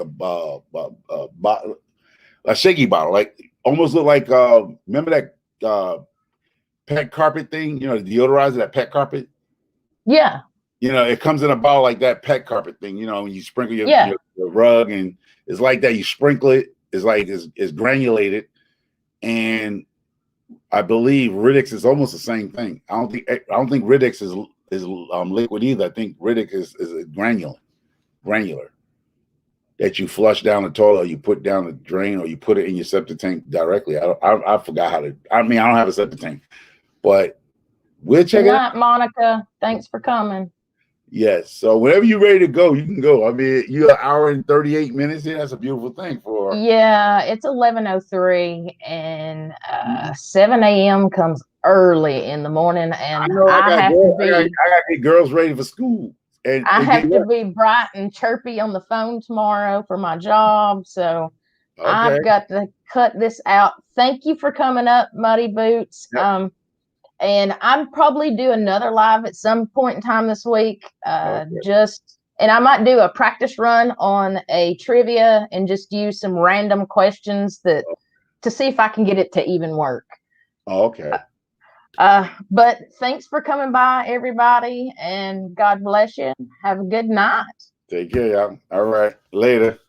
a shaky bottle, like almost look like remember that pet carpet thing? The deodorizer, that pet carpet. Yeah. It comes in a bottle like that pet carpet thing. When you sprinkle your rug, and it's like that. You sprinkle it. It's like it's granulated, and I believe Ridix is almost the same thing. I don't think Ridix is liquid either. I think Ridix is a granular that you flush down the toilet, or you put down the drain, or you put it in your septic tank directly. I forgot how to. I don't have a septic tank, but we'll check it out. Monica, thanks for coming. Yes. So whenever you're ready to go, you can go. I mean, you're an hour and 38 minutes here. That's a beautiful thing for. Yeah, it's 11:03, and 7 a.m. comes early in the morning, and I have to get girls ready for school. And I have to be bright and chirpy on the phone tomorrow for my job. So I've got to cut this out. Thank you for coming up, Muddy Boots. Yep. And I'm probably do another live at some point in time this week. And I might do a practice run on a trivia and just use some random questions to see if I can get it to even work. Okay. But thanks for coming by, everybody, and God bless you. Have a good night. Take care, y'all. All right. Later.